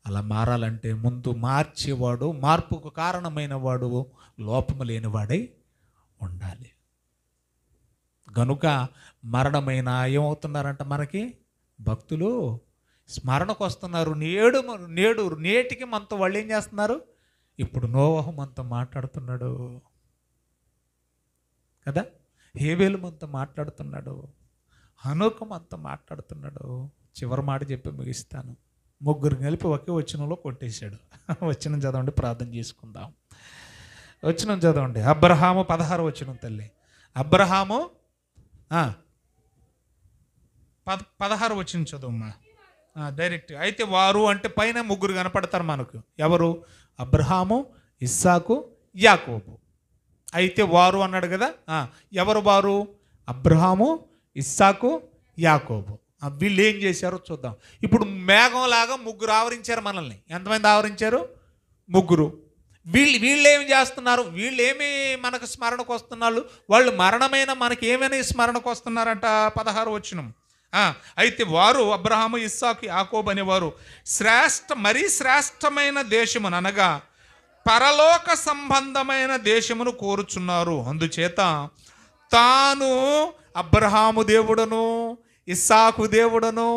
అలా మారాలంటే ముందు మార్చేవాడు, మార్పుకు కారణమైన వాడు లోపము లేనివాడై ఉండాలి. గనుక మరణమైన ఏమవుతున్నారంట? మనకి భక్తులు స్మరణకు వస్తున్నారు. నేటికి మనతో వాళ్ళు ఏం చేస్తున్నారు? ఇప్పుడు నోవాహు మనతో మాట్లాడుతున్నాడు కదా, హేబేలు మనతో మాట్లాడుతున్నాడు, హనోకు మనతో మాట్లాడుతున్నాడు. చివరి మాట చెప్పి ముగిస్తాను. ముగ్గురు కలిపి ఒకే వచనంలో కొట్టేశాడు. వచనం చదవండి, ప్రార్థన చేసుకుందాం. వచనం చదవండి. అబ్రహాము 16 వచనం తల్లి. అబ్రహాము 16 వచనం చదువుమ్మా డైరెక్ట్. అయితే వారు అంటే పైన ముగ్గురు కనపడతారు మనకు. ఎవరు? అబ్రహాము, ఇస్సాకు, యాకోబు. అయితే వారు అన్నాడు కదా. ఎవరు వారు? అబ్రహాము, ఇస్సాకు, యాకోబు. వీళ్ళు ఏం చేశారో చూద్దాం. ఇప్పుడు మేఘంలాగా ముగ్గురు ఆవరించారు మనల్ని. ఎంతమంది ఆవరించారు? ముగ్గురు. వీళ్ళు ఏమి చేస్తున్నారు? వీళ్ళు ఏమి మనకు స్మరణకు వస్తున్నారు? వాళ్ళు మరణమైన మనకి ఏమని స్మరణకు వస్తున్నారంట? 16 వచనం. అయితే వారు అబ్రహాము, ఇస్సాకు, యాకోబు అనేవారు మరీ శ్రేష్టమైన దేశమును అనగా పరలోక సంబంధమైన దేశమును కోరుచున్నారు. అందుచేత తాను అబ్రహాము దేవుడను, ఇస్సాకు దేవుడను,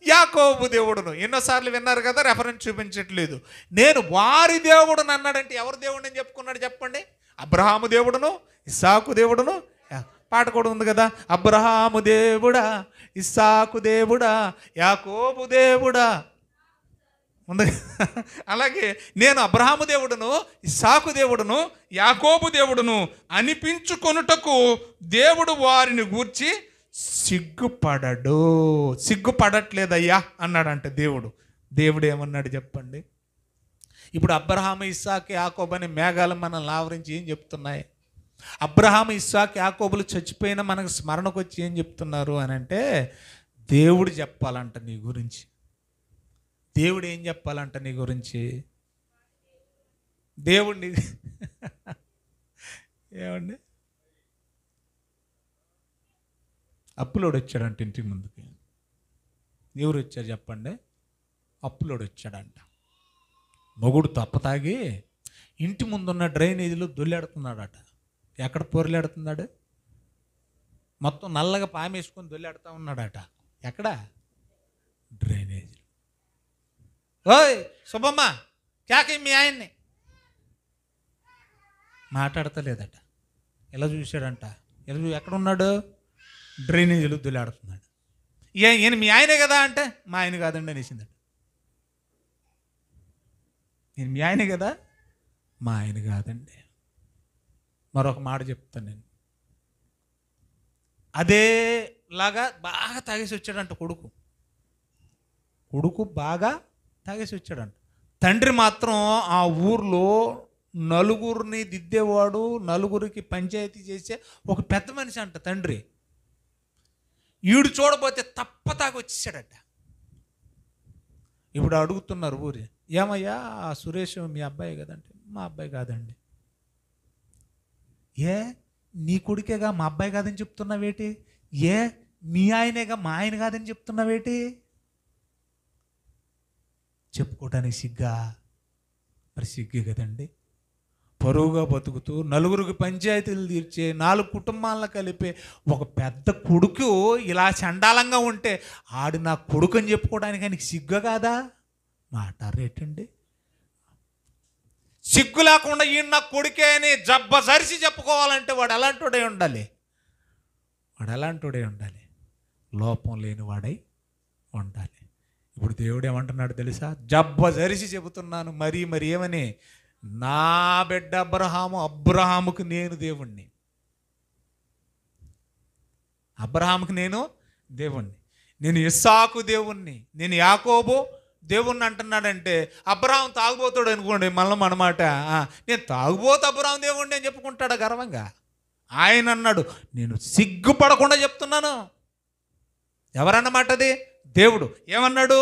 యాకోబు దేవుడును. ఎన్నోసార్లు విన్నారు కదా, రెఫరెన్స్ చూపించట్లేదు. నేను వారి దేవుడును అన్నాడంటే ఎవరు దేవుడు అని చెప్పుకున్నాడు చెప్పండి? అబ్రహాము దేవుడును, ఇస్సాకు దేవుడును. పాట కూడా ఉంది కదా, అబ్రహాము దేవుడా, ఇస్సాకు దేవుడా, యాకోబు దేవుడా ఉంది. అలాగే నేను అబ్రహాము దేవుడును, ఇస్సాకు దేవుడును, యాకోబు దేవుడును అనిపించుకొనుటకు దేవుడు వారిని గూర్చి సిగ్గుపడట్లేదయ్యా అన్నాడంటే దేవుడు ఏమన్నాడు చెప్పండి? ఇప్పుడు అబ్రహాము, ఇస్సాకు, యాకోబు అనే మేఘాలు మనల్ని ఆవరించి ఏం చెప్తున్నాయి? అబ్రహాం, ఇస్సాకు, యాకోబులు చచ్చిపోయినా మనకు స్మరణకు వచ్చి ఏం చెప్తున్నారు అని అంటే, దేవుడు చెప్పాలంట నీ గురించి. దేవుడు ఏం చెప్పాలంట నీ గురించి? దేవుడిని ఏమండి, అప్పులోడు వచ్చాడంట ఇంటికి ముందుకి. ఎవరు వచ్చారు చెప్పండి? అప్పులోడు వచ్చాడంట. మొగుడు తప్పతాగి ఇంటి ముందున్న డ్రైనేజీలో దొల్లాడుతున్నాడట. ఎక్కడ పొరలాడుతున్నాడు? మొత్తం నల్లగా పామేసుకొని దొల్లాడుతూ ఉన్నాడట. ఎక్కడ? డ్రైనేజీ. ఓయ్ శుభమ్మ, క్యాకే మీ ఆయన్ని మాట్లాడతలేదట. ఎలా చూశాడంట? ఎక్కడ ఉన్నాడు? డ్రైనేజీలో దొల్లాడుతున్నాడు. ఈయన మీ ఆయనే కదా అంటే, మా ఆయన కాదండి అనేసిందట. నేను మీ ఆయనే కదా, మా ఆయన కాదండి. మరొక మాట చెప్తాను నేను. అదేలాగా బాగా తాగేసి వచ్చాడంట కొడుకు బాగా తాగేసి వచ్చాడంట. తండ్రి మాత్రం ఆ ఊర్లో నలుగురిని దిద్దేవాడు, నలుగురికి పంచాయతీ చేసే ఒక పెద్ద మనిషి అంట తండ్రి. ఈడు చూడబోతే తప్పతాగి వచ్చేసాడట. ఇప్పుడు అడుగుతున్నారు ఊరి, ఏమయ్యా ఆ సురేష్ మీ అబ్బాయి కదంటే, మా అబ్బాయి కాదండి. ఏ నీ కొడుకేగా మా అబ్బాయి కాదని చెప్తున్నావేటి? ఏ మీ ఆయనేగా మా ఆయన కాదని చెప్తున్నావేటి? చెప్పుకోవటానికి సిగ్గా? మరి సిగ్గే కదండి. పరువుగా బతుకుతూ నలుగురికి పంచాయతీలు తీర్చే 4 కుటుంబాలను కలిపే ఒక పెద్ద కొడుకు ఇలా చండాలంగా ఉంటే ఆడు నా కొడుకు అని చెప్పుకోవడానికి ఆయనకి సిగ్గు కాదా? మాట్లాడరేటండి. సిగ్గు లేకుండా ఈయన నా కొడుకే అని జబ్బసరిసి చెప్పుకోవాలంటే వాడు ఎలాంటోడే ఉండాలి? లోపం లేని వాడై ఉండాలి. ఇప్పుడు దేవుడు ఏమంటున్నాడు తెలుసా? జబ్బసరిసి చెబుతున్నాను మరి ఏమని? నా బిడ్డ అబ్రహాముకు నేను దేవుణ్ణి. అబ్రహాముకు నేను దేవుణ్ణి, నేను ఇస్సాకు దేవుణ్ణి, నేను యాకోబు దేవుణ్ణి అంటున్నాడంటే, అబ్రహాం తాగుబోతాడు అనుకోండి మళ్ళీ మనమాట, నేను తాగుబోతు అబ్రహాం దేవుణ్ణి అని చెప్పుకుంటాడు గర్వంగా. ఆయన అన్నాడు, నేను సిగ్గుపడకుండా చెప్తున్నాను. ఎవరన్నమాట అది? దేవుడు. ఏమన్నాడు?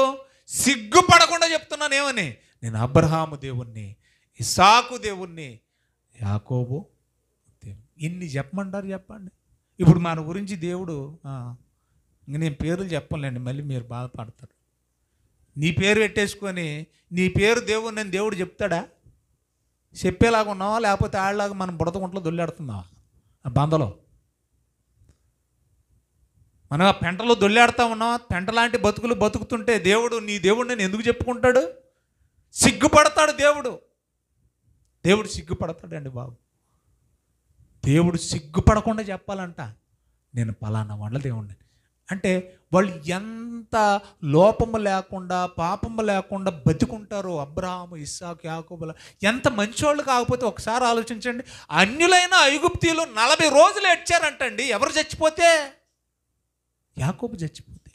సిగ్గుపడకుండా చెప్తున్నాను. ఏమని? నేను అబ్రహాము దేవుణ్ణి, ఇస్సాకు దేవుణ్ణి, యాకోబు దేవుడు. ఇన్ని చెప్పమంటారు చెప్పండి. ఇప్పుడు మన గురించి దేవుడు, ఇంక నేను పేర్లు చెప్పలేండి, మళ్ళీ మీరు బాధపడతారు. నీ పేరు పెట్టేసుకొని నీ పేరు దేవుణ్ణి అని దేవుడు చెప్తాడా? చెప్పేలాగా ఉన్నావా, లేకపోతే ఆళ్ళలాగా మనం బుడతగుంట్లో దొల్లాడుతున్నావా? ఆ బందలో మనం ఆ పెంటలో దొల్లాడుతూ ఉన్నావా? పెంట లాంటి బతుకులు బతుకుతుంటే దేవుడు నీ దేవుడిని నేను ఎందుకు చెప్పుకుంటాడు? సిగ్గుపడతాడు దేవుడు. సిగ్గుపడతాడండి బాబు. దేవుడు సిగ్గుపడకుండా చెప్పాలంట, నేను పలానా వాళ్ళ దేవుడిని. అంటే వాళ్ళు ఎంత లోపము లేకుండా, పాపము లేకుండా బతుకుంటారో. అబ్రహాము, ఇస్సాకు, యాకోబుల ఎంత మంచోళ్ళు. కాకపోతే ఒకసారి ఆలోచించండి, అన్యులైన ఐగుప్తీయులు 40 రోజులు ఏడ్చారంటండి. ఎవరు చచ్చిపోతే? యాకోబు చచ్చిపోతే.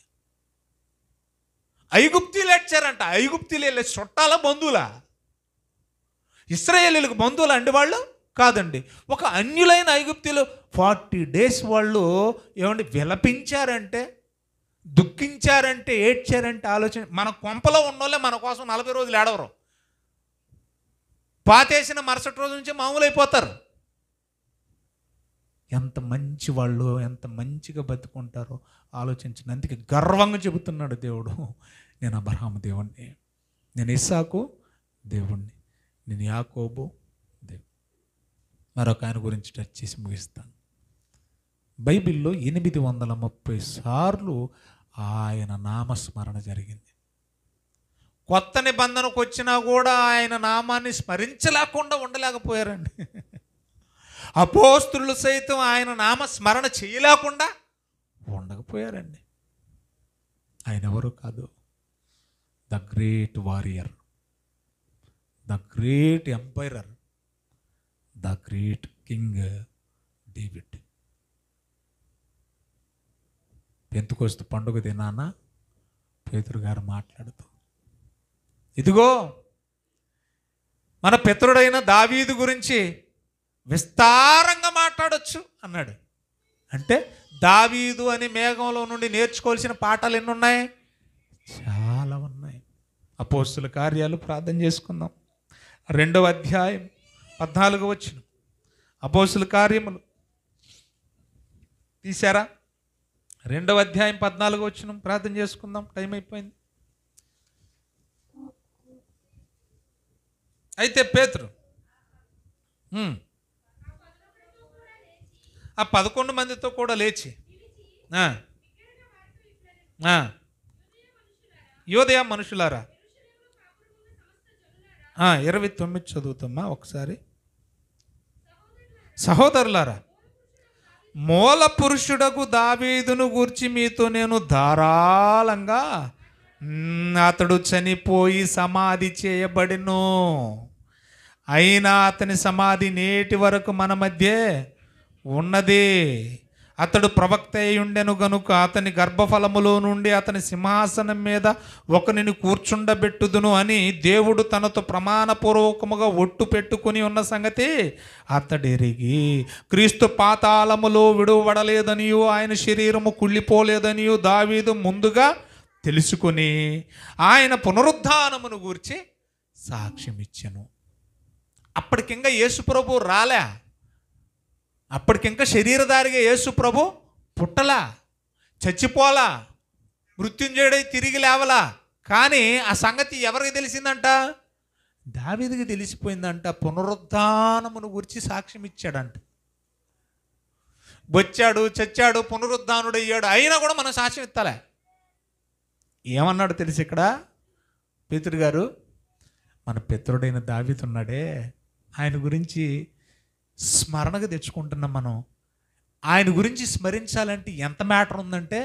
ఐగుప్తీయులు ఏడ్చారంట. ఐగుప్తీయులు వెళ్ళే చుట్టాల బంధువులా? ఇశ్రాయేలీలకు బంధువులు అండి వాళ్ళు? కాదండి. ఒక అన్యులైన ఐగుప్తీయులు 40 days వాళ్ళు ఏమండి విలపించారంటే, దుఃఖించారంటే, ఏడ్చారంటే ఆలోచన. మన కొంపలో ఉన్నోళ్ళే మన కోసం 40 రోజులు ఏడవరు. పాతేసిన మరుసటి రోజు నుంచి మామూలు అయిపోతారు. ఎంత మంచి వాళ్ళు, ఎంత మంచిగా బతుకుంటారో ఆలోచించిన. అందుకే గర్వంగా చెబుతున్నాడు దేవుడు, నేను అబ్రహాము దేవుణ్ణి, నేను ఇస్సాకు దేవుణ్ణి, నేను యాకోబు దేవుడు. మరొక ఆయన గురించి టచ్ చేసి ముగిస్తాను. బైబిల్లో 830 సార్లు ఆయన నామస్మరణ జరిగింది. కొత్త నిబంధనకు వచ్చినా కూడా ఆయన నామాన్ని స్మరించలేకుండా ఉండలేకపోయారండి. అపోస్తులు సైతం ఆయన నామస్మరణ చేయలేకుండా ఉండకపోయారండి. ఆయన ఎవరు కాదు, the great warrior, the great emperor, the great king David. Pentecost పండుగ దినాన పేతురు గారు మాట్లాడుతూ, ఇదిగో మన పితరుడైన దావీదు గురించి విస్తారంగా మాట్లాడుతున్నాడు. అన్నాడు. అంటే దావీదు అని మేఘంలో నుండి నేర్చుకోవాల్సిన పాఠాలు ఎన్ని ఉన్నాయి? చాలా ఉన్నాయి. అపోస్తుల కార్యాలు ప్రార్థన చేసుకుందాం. 2వ అధ్యాయం 14వ వచనం. అపోస్తుల కార్యములు తీశారా? 2వ అధ్యాయం 14వ వచనం ప్రార్థన చేసుకుందాం. టైం అయిపోయింది. అయితే పేతురు ఆ 11 మందితో కూడా లేచి యోదయ మనుషులారా 29 చదువుతామా ఒకసారి. సహోదరులారా, మూల పురుషుడకు దావీదును గూర్చి మీతో నేను ధారాళంగా అతడు చనిపోయి సమాధి చేయబడిను, అయినా అతని సమాధి నేటి వరకు మన మధ్య ఉన్నది. అతడు ప్రవక్త అయి ఉండెను గనుక అతని గర్భఫలములో నుండి అతని సింహాసనం మీద ఒకనిని కూర్చుండబెట్టుదును అని దేవుడు తనతో ప్రమాణపూర్వకముగా ఒట్టు పెట్టుకుని ఉన్న సంగతి అతడెరిగి, క్రీస్తు పాతాళములో విడువబడలేదనియో ఆయన శరీరము కుళ్ళిపోలేదనియో దావీదు ముందుగా తెలుసుకుని ఆయన పునరుద్ధానమును గూర్చి సాక్ష్యం ఇచ్చెను. అప్పటికింకా యేసుప్రభు రాలే, అప్పటికింకా శరీరధారిగా యేసుప్రభు పుట్టలా, చచ్చిపోలా, మృత్యుంజయుడై తిరిగి లేవలా. కానీ ఆ సంగతి ఎవరికి తెలిసిందంట? దావీదుకి తెలిసిపోయిందంట. పునరుద్ధానమును గురించి సాక్ష్యం ఇచ్చాడంట. వచ్చాడు, చచ్చాడు, పునరుద్ధానుడయ్యాడు, అయినా కూడా మనం సాక్ష్యం ఇస్తాలే. ఏమన్నాడు తెలిసి ఇక్కడ పేతురు గారు? మన పితరుడైన దావీదు ఉన్నాడే, ఆయన గురించి స్మరణకు తెచ్చుకుంటున్నాం. మనం ఆయన గురించి స్మరించాలంటే ఎంత మ్యాటర్ ఉందంటే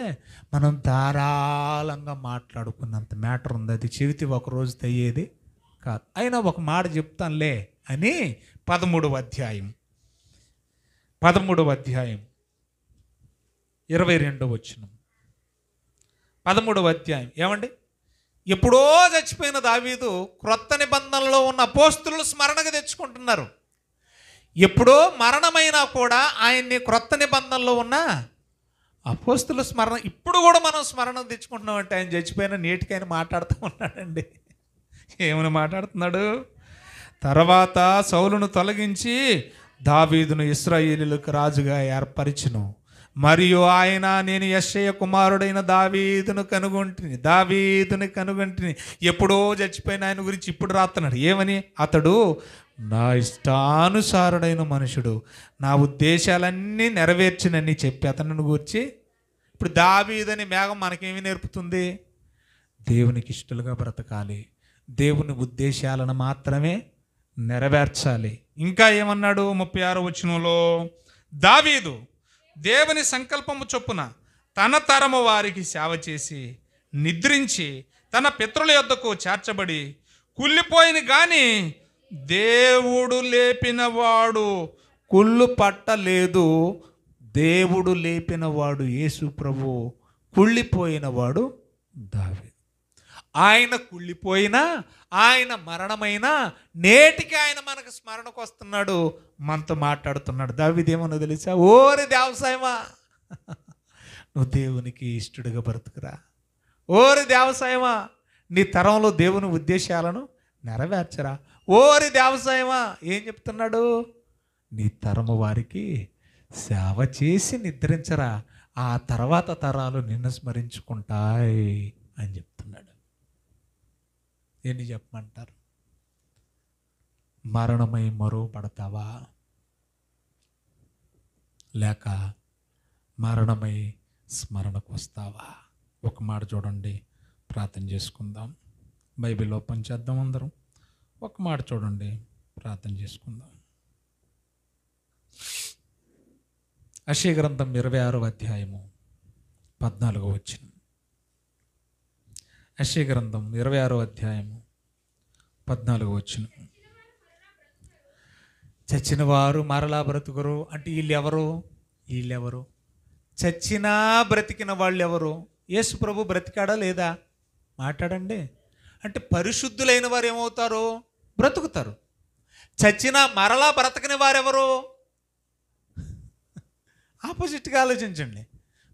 మనం ధారాళంగా మాట్లాడుకున్నంత మ్యాటర్ ఉంది. అది చెబితే ఒకరోజు అయ్యేది కాదు. అయినా ఒక మాట చెప్తానులే అని 13వ అధ్యాయం 22వ వచనం. 13వ అధ్యాయం ఏమండి? ఎప్పుడో చచ్చిపోయిన దావీదు క్రొత్త నిబంధనలో ఉన్న అపోస్తులు స్మరణకు తెచ్చుకుంటున్నారు. ఎప్పుడో మరణమైనా కూడా ఆయన్ని క్రొత్త నిబంధనలో ఉన్న అపోస్తుల స్మరణ ఇప్పుడు కూడా మనం స్మరణ తెచ్చుకుంటున్నాం. అంటే ఆయన చచ్చిపోయిన నేటికైనా మాట్లాడుతూ ఉన్నాడండి. ఏమని మాట్లాడుతున్నాడు? తర్వాత సౌలును తొలగించి దావీదును ఇశ్రాయేలీయులకు రాజుగా ఏర్పరిచెను, మరియు ఆయన నేను యెషయ కుమారుడైన దావీదును కనుగొంటిని. ఎప్పుడో చచ్చిపోయిన ఆయన గురించి ఇప్పుడు రాస్తున్నాడు. ఏమని? అతడు నా ఇష్టానుసారుడైన మనుషుడు, నా ఉద్దేశాలన్నీ నెరవేర్చినని చెప్పి అతను గూర్చి. ఇప్పుడు దావీదని మేఘం మనకేమి నేర్పుతుంది? దేవునికి ఇష్టలుగా బ్రతకాలి, దేవుని ఉద్దేశాలను మాత్రమే నెరవేర్చాలి. ఇంకా ఏమన్నాడు 36వ వచనంలో? దావీదు దేవుని సంకల్పము చొప్పున తన తరము వారికి సేవ చేసి నిద్రించి తన పితరుల యొద్దకు చేర్చబడి కుళ్ళిపోయిన గాని దేవుడు లేపినవాడు కుళ్ళు పట్టలేదు. దేవుడు లేపినవాడు యేసు ప్రభు, కుళ్ళిపోయినవాడు దావీదు. ఆయన కుళ్ళిపోయినా, ఆయన మరణమైనా నేటికి ఆయన మనకు స్మరణకు వస్తున్నాడు, మనతో మాట్లాడుతున్నాడు. దావీదు ఏమన్నా తెలుసా? ఓరి దేవసాయమా, నువ్వు దేవునికి ఇష్టడుగా బ్రతుకురా. ఓరి దేవసాయమా, నీ తరంలో దేవుని ఉద్దేశాలను నెరవేర్చరా. ఓరి దేవసాయమా, ఏం చెప్తున్నాడు? నీ తరము వారికి సేవ చేసి నిద్రించరా, ఆ తర్వాత తరాలు నిన్ను స్మరించుకుంటాయి అని చెప్తున్నాడు. ఏంటి చెప్పమంటారు? మరణమై మరో పడతావా, లేక మరణమై స్మరణకు వస్తావా? ఒక మాట చూడండి, ప్రార్థన చేసుకుందాం. బైబిల్ ఓపెన్ చేద్దాం అందరం. ఒక మాట చూడండి, ప్రార్థన చేసుకుందాం. యెషయా గ్రంథం 26వ అధ్యాయము 14వ వచనం. యెషయా గ్రంథం 26వ అధ్యాయము 14వ వచనం. చచ్చిన వారు మరలా బ్రతుకురు అంటే వీళ్ళెవరు? చచ్చినా బ్రతికిన వాళ్ళు ఎవరు? యేసు ప్రభు బ్రతికాడా లేదా? మాట్లాడండి. అంటే పరిశుద్ధులైన వారు ఏమవుతారు? బ్రతుకుతారు. చచ్చినా మరలా బ్రతకని వారెవరు? ఆపోజిట్గా ఆలోచించండి.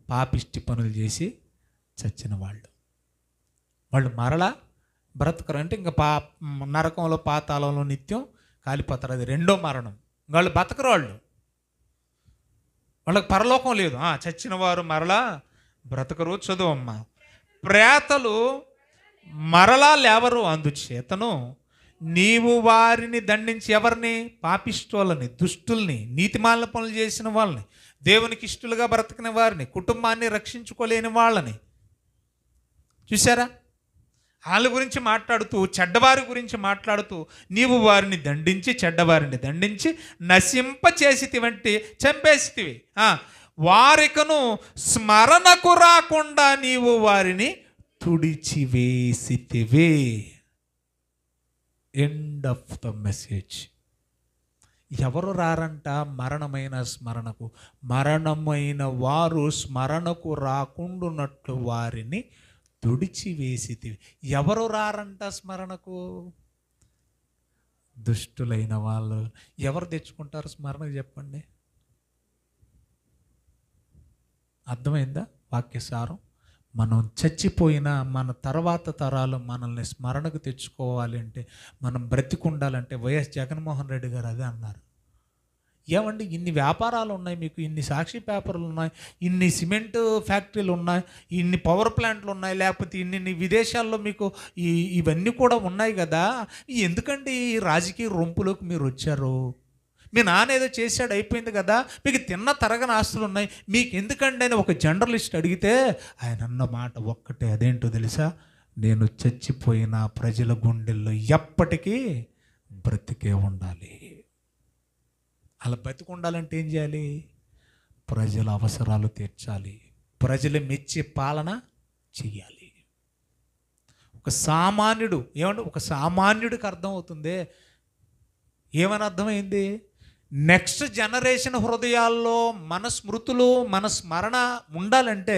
పాపిష్టి పనులు చేసి చచ్చిన వాళ్ళు మరలా బ్రతకరు. అంటే ఇంకా నరకంలో పాతాళంలో నిత్యం కాలిపోతారు. అది రెండో మరణం. వాళ్ళు బతకరు. వాళ్ళకి పరలోకం లేదు. చచ్చిన వారు మరలా బ్రతకరు. చదువమ్మ. ప్రేతలు మరలా లేవరు. అందుచేతను నీవు వారిని దండించి, ఎవరిని? పాపిష్టులని, దుష్టుల్ని, నీతిమాలిన పనులు చేసిన వాళ్ళని, దేవునికి ఇష్టలుగా బ్రతకిన వారిని, కుటుంబాన్ని రక్షించుకోలేని వాళ్ళని చూసారా? వాళ్ళ గురించి మాట్లాడుతూ, చెడ్డవారి గురించి మాట్లాడుతూ, నీవు వారిని దండించి, చెడ్డవారిని దండించి నశింపచేసితివంటి, చంపేసితివి. వారికను స్మరణకు రాకుండా నీవు వారిని తుడిచివేసితివే. End of the message. ఎవరు రారంట మరణమైన స్మరణకు? మరణమైన వారు స్మరణకు రాకుండాన్నట్లు వారిని తుడిచివేసితివి. ఎవరు రారంట స్మరణకు? దుష్టులైన వాళ్ళు. ఎవరు తెచ్చుకుంటారు స్మరణకు చెప్పండి? అర్థమైందా వాక్యసారం? మనం చచ్చిపోయినా మన తర్వాత తరాలు మనల్ని స్మరణకు తెచ్చుకోవాలి అంటే, మనం బ్రతికుండాలంటే, వైఎస్ జగన్మోహన్ రెడ్డి గారు అదే అన్నారు. ఏమండి, ఇన్ని వ్యాపారాలు ఉన్నాయి మీకు, ఇన్ని సాక్షి పేపర్లు ఉన్నాయి, ఇన్ని సిమెంట్ ఫ్యాక్టరీలు ఉన్నాయి, ఇన్ని పవర్ ప్లాంట్లు ఉన్నాయి, లేకపోతే ఇన్ని విదేశాల్లో మీకు ఇవన్నీ కూడా ఉన్నాయి కదా, ఎందుకండి ఈ రాజకీయ రొంపులోకి మీరు వచ్చారు? మీ నాన్న ఏదో చేశాడు, అయిపోయింది కదా, మీకు తిన్న తరగని ఆస్తులు ఉన్నాయి, మీకు ఎందుకండి అని ఒక జర్నలిస్ట్ అడిగితే ఆయన అన్న మాట ఒక్కటే. అదేంటో తెలుసా? నేను చచ్చిపోయిన ప్రజల గుండెల్లో ఎప్పటికీ బ్రతికే ఉండాలి. అలా బ్రతికి ఉండాలంటే ఏం చేయాలి? ప్రజల అవసరాలు తీర్చాలి, ప్రజలు మెచ్చే పాలన చెయ్యాలి. ఒక సామాన్యుడు ఒక సామాన్యుడికి అర్థమవుతుంది. ఏమని అర్థమైంది? నెక్స్ట్ జనరేషన్ హృదయాల్లో మన స్మృతులు, మన స్మరణ ఉండాలంటే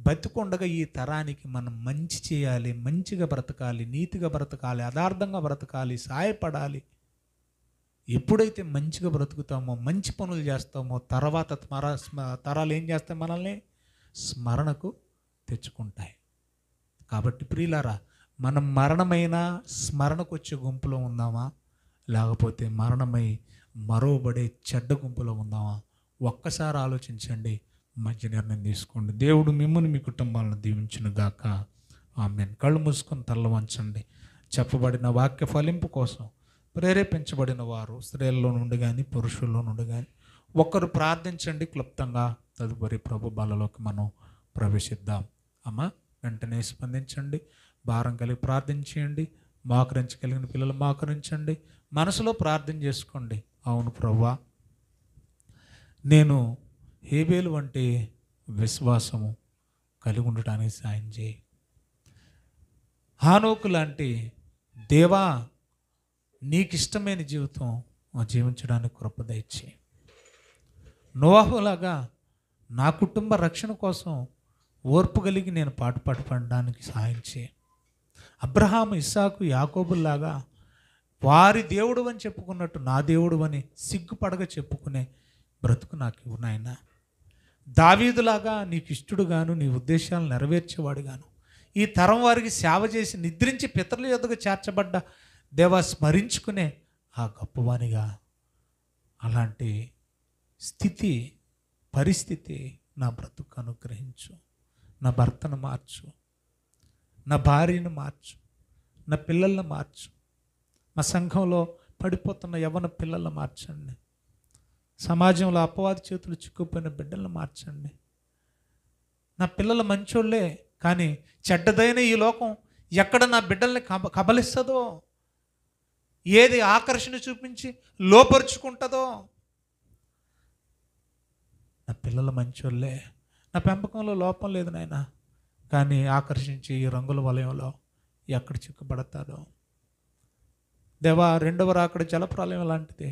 బతికుండగా ఈ తరానికి మనం మంచి చేయాలి, మంచిగా బ్రతకాలి, నీతిగా బ్రతకాలి, యథార్థంగా బ్రతకాలి, సాయపడాలి. ఎప్పుడైతే మంచిగా బ్రతుకుతామో, మంచి పనులు చేస్తామో, తర్వాత తరాలు ఏం చేస్తాయి? మనల్ని స్మరణకు తెచ్చుకుంటాయి. కాబట్టి ప్రియులారా, మనం మరణమైన స్మరణకు వచ్చే గుంపులో ఉందామా, లేకపోతే మరణమై మరోబడే చెడ్డ గుంపులో ఉందామా? ఒక్కసారి ఆలోచించండి, మంచి నిర్ణయం తీసుకోండి. దేవుడు మిమ్మల్ని, మీ కుటుంబాలను దీవించును గాక. ఆమేన్. కళ్ళు మూసుకొని తల్ల వంచండి. చెప్పబడిన వాక్య ఫలింపు కోసం ప్రేరేపించబడిన వారు స్త్రీల్లో నుండి కానీ పురుషుల్లో నుండి కానీ ఒక్కరు ప్రార్థించండి క్లుప్తంగా. తదుపరి ప్రభు బలలోకి మనం ప్రవేశిద్దాం. అమ్మ, వెంటనే స్పందించండి. భారం కలిగి ప్రార్థించేయండి. మోకరించగలిగిన పిల్లలు మోకరించండి. మనసులో ప్రార్థన చేసుకోండి. అవును ప్రభువా, నేను హేబేలు వంటి విశ్వాసము కలిగి ఉండటానికి సాయం చేయి. హానోకు లాంటి దేవా, నీకు ఇష్టమైన జీవితం జీవించడానికి కృప దయచేయి. నోవాహులాగా నా కుటుంబ రక్షణ కోసం ఓర్పు కలిగి నేను పాటుపడడానికి సహాయం చేయి. అబ్రహాము, ఇస్సాకు, యాకోబుల్లాగా వారి దేవుడు అని చెప్పుకున్నట్టు నా దేవుడు అని సిగ్గుపడగ చెప్పుకునే బ్రతుకు నాకు ఇవ్వు నాయనా. దావీదులాగా నీకు ఇష్టడుగాను, నీ ఉద్దేశాలను నెరవేర్చేవాడుగాను, ఈ తరం వారికి సేవ చేసి నిద్రించి పితరుల యొద్దకు చేర్చబడ్డ దేవా స్మరించుకునే ఆ గొప్పవానిగా, అలాంటి స్థితి పరిస్థితి నా బ్రతుకు అనుగ్రహించు. నా భర్తను మార్చు, నా భార్యను మార్చు, నా పిల్లలను మార్చు, మా సంఘంలో పడిపోతున్న యవ్వన పిల్లలను మార్చండి, సమాజంలో అపవాది చేతులు చిక్కుపోయిన బిడ్డలను మార్చండి. నా పిల్లలు మంచోళ్ళే, కానీ చెడ్డదైన ఈ లోకం ఎక్కడ నా బిడ్డల్ని కబలిస్తుందో, ఏది ఆకర్షణ చూపించి లోపరుచుకుంటుందో. నా పిల్లలు మంచోళ్ళే, నా పెంపకంలో లోపం లేదు నాయన, కానీ ఆకర్షించి ఈ రంగుల వలయంలో ఎక్కడ చిక్కుపడతాడో. దేవా, రెండవ రాకడ జలప్రలయం లాంటిది.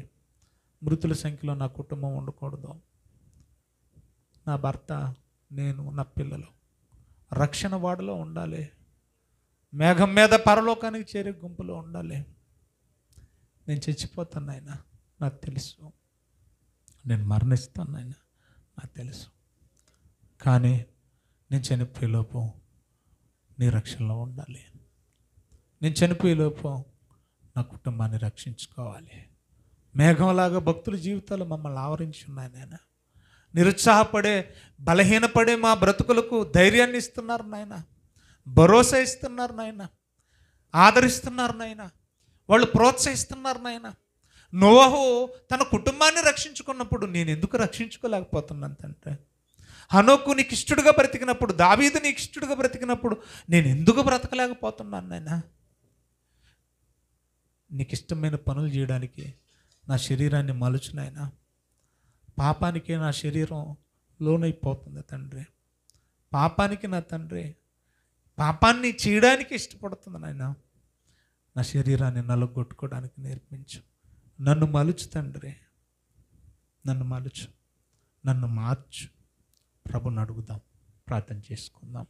మృతుల సంఖ్యలో నా కుటుంబం ఉండకూడదు. నా భర్త, నేను, నా పిల్లలు రక్షణ వాడలో ఉండాలి. మేఘం మీద పరలోకానికి చేరే గుంపులో ఉండాలి. నేను చచ్చిపోతాను నాయన, నాకు తెలుసు. నేను మరణిస్తాను నాయన, నాకు తెలుసు. కానీ నేను చనిపోయేలోపు నీ రక్షణలో ఉండాలి. నేను చనిపోయేలోపు నా కుటుంబాన్ని రక్షించుకోవాలి. మేఘంలాగా భక్తుల జీవితాలు మమ్మల్ని ఆవరించి ఉన్నాయి నాయన. నిరుత్సాహపడే, బలహీనపడే మా బ్రతుకులకు ధైర్యాన్ని ఇస్తున్నారు నాయన, భరోసా ఇస్తున్నారు నాయన, ఆదరిస్తున్నారు నాయన, వాళ్ళు ప్రోత్సహిస్తున్నారు నాయన. నోవహు తన కుటుంబాన్ని రక్షించుకున్నప్పుడు నేను ఎందుకు రక్షించుకోలేకపోతున్నాను తండ్రి? హనోకు నీకు ఇష్టడుగా బ్రతికినప్పుడు, దావీదు నీకు ఇష్టడుగా బ్రతికినప్పుడు నేను ఎందుకు బ్రతకలేకపోతున్నాను నాయన? నీకు ఇష్టమైన పనులు చేయడానికి నా శరీరాన్ని మలుచు నాయన. పాపానికి నా శరీరం లోనైపోతుంది తండ్రి. పాపానికి నా తండ్రి పాపాన్ని చేయడానికి ఇష్టపడుతుంది నాయన. నా శరీరాన్ని నలుగొట్టుకోవడానికి నేర్పించు. నన్ను మలుచు తండ్రి, నన్ను మలుచు, నన్ను మార్చు. ప్రభుని అడుగుదాం, ప్రార్థన చేసుకుందాం.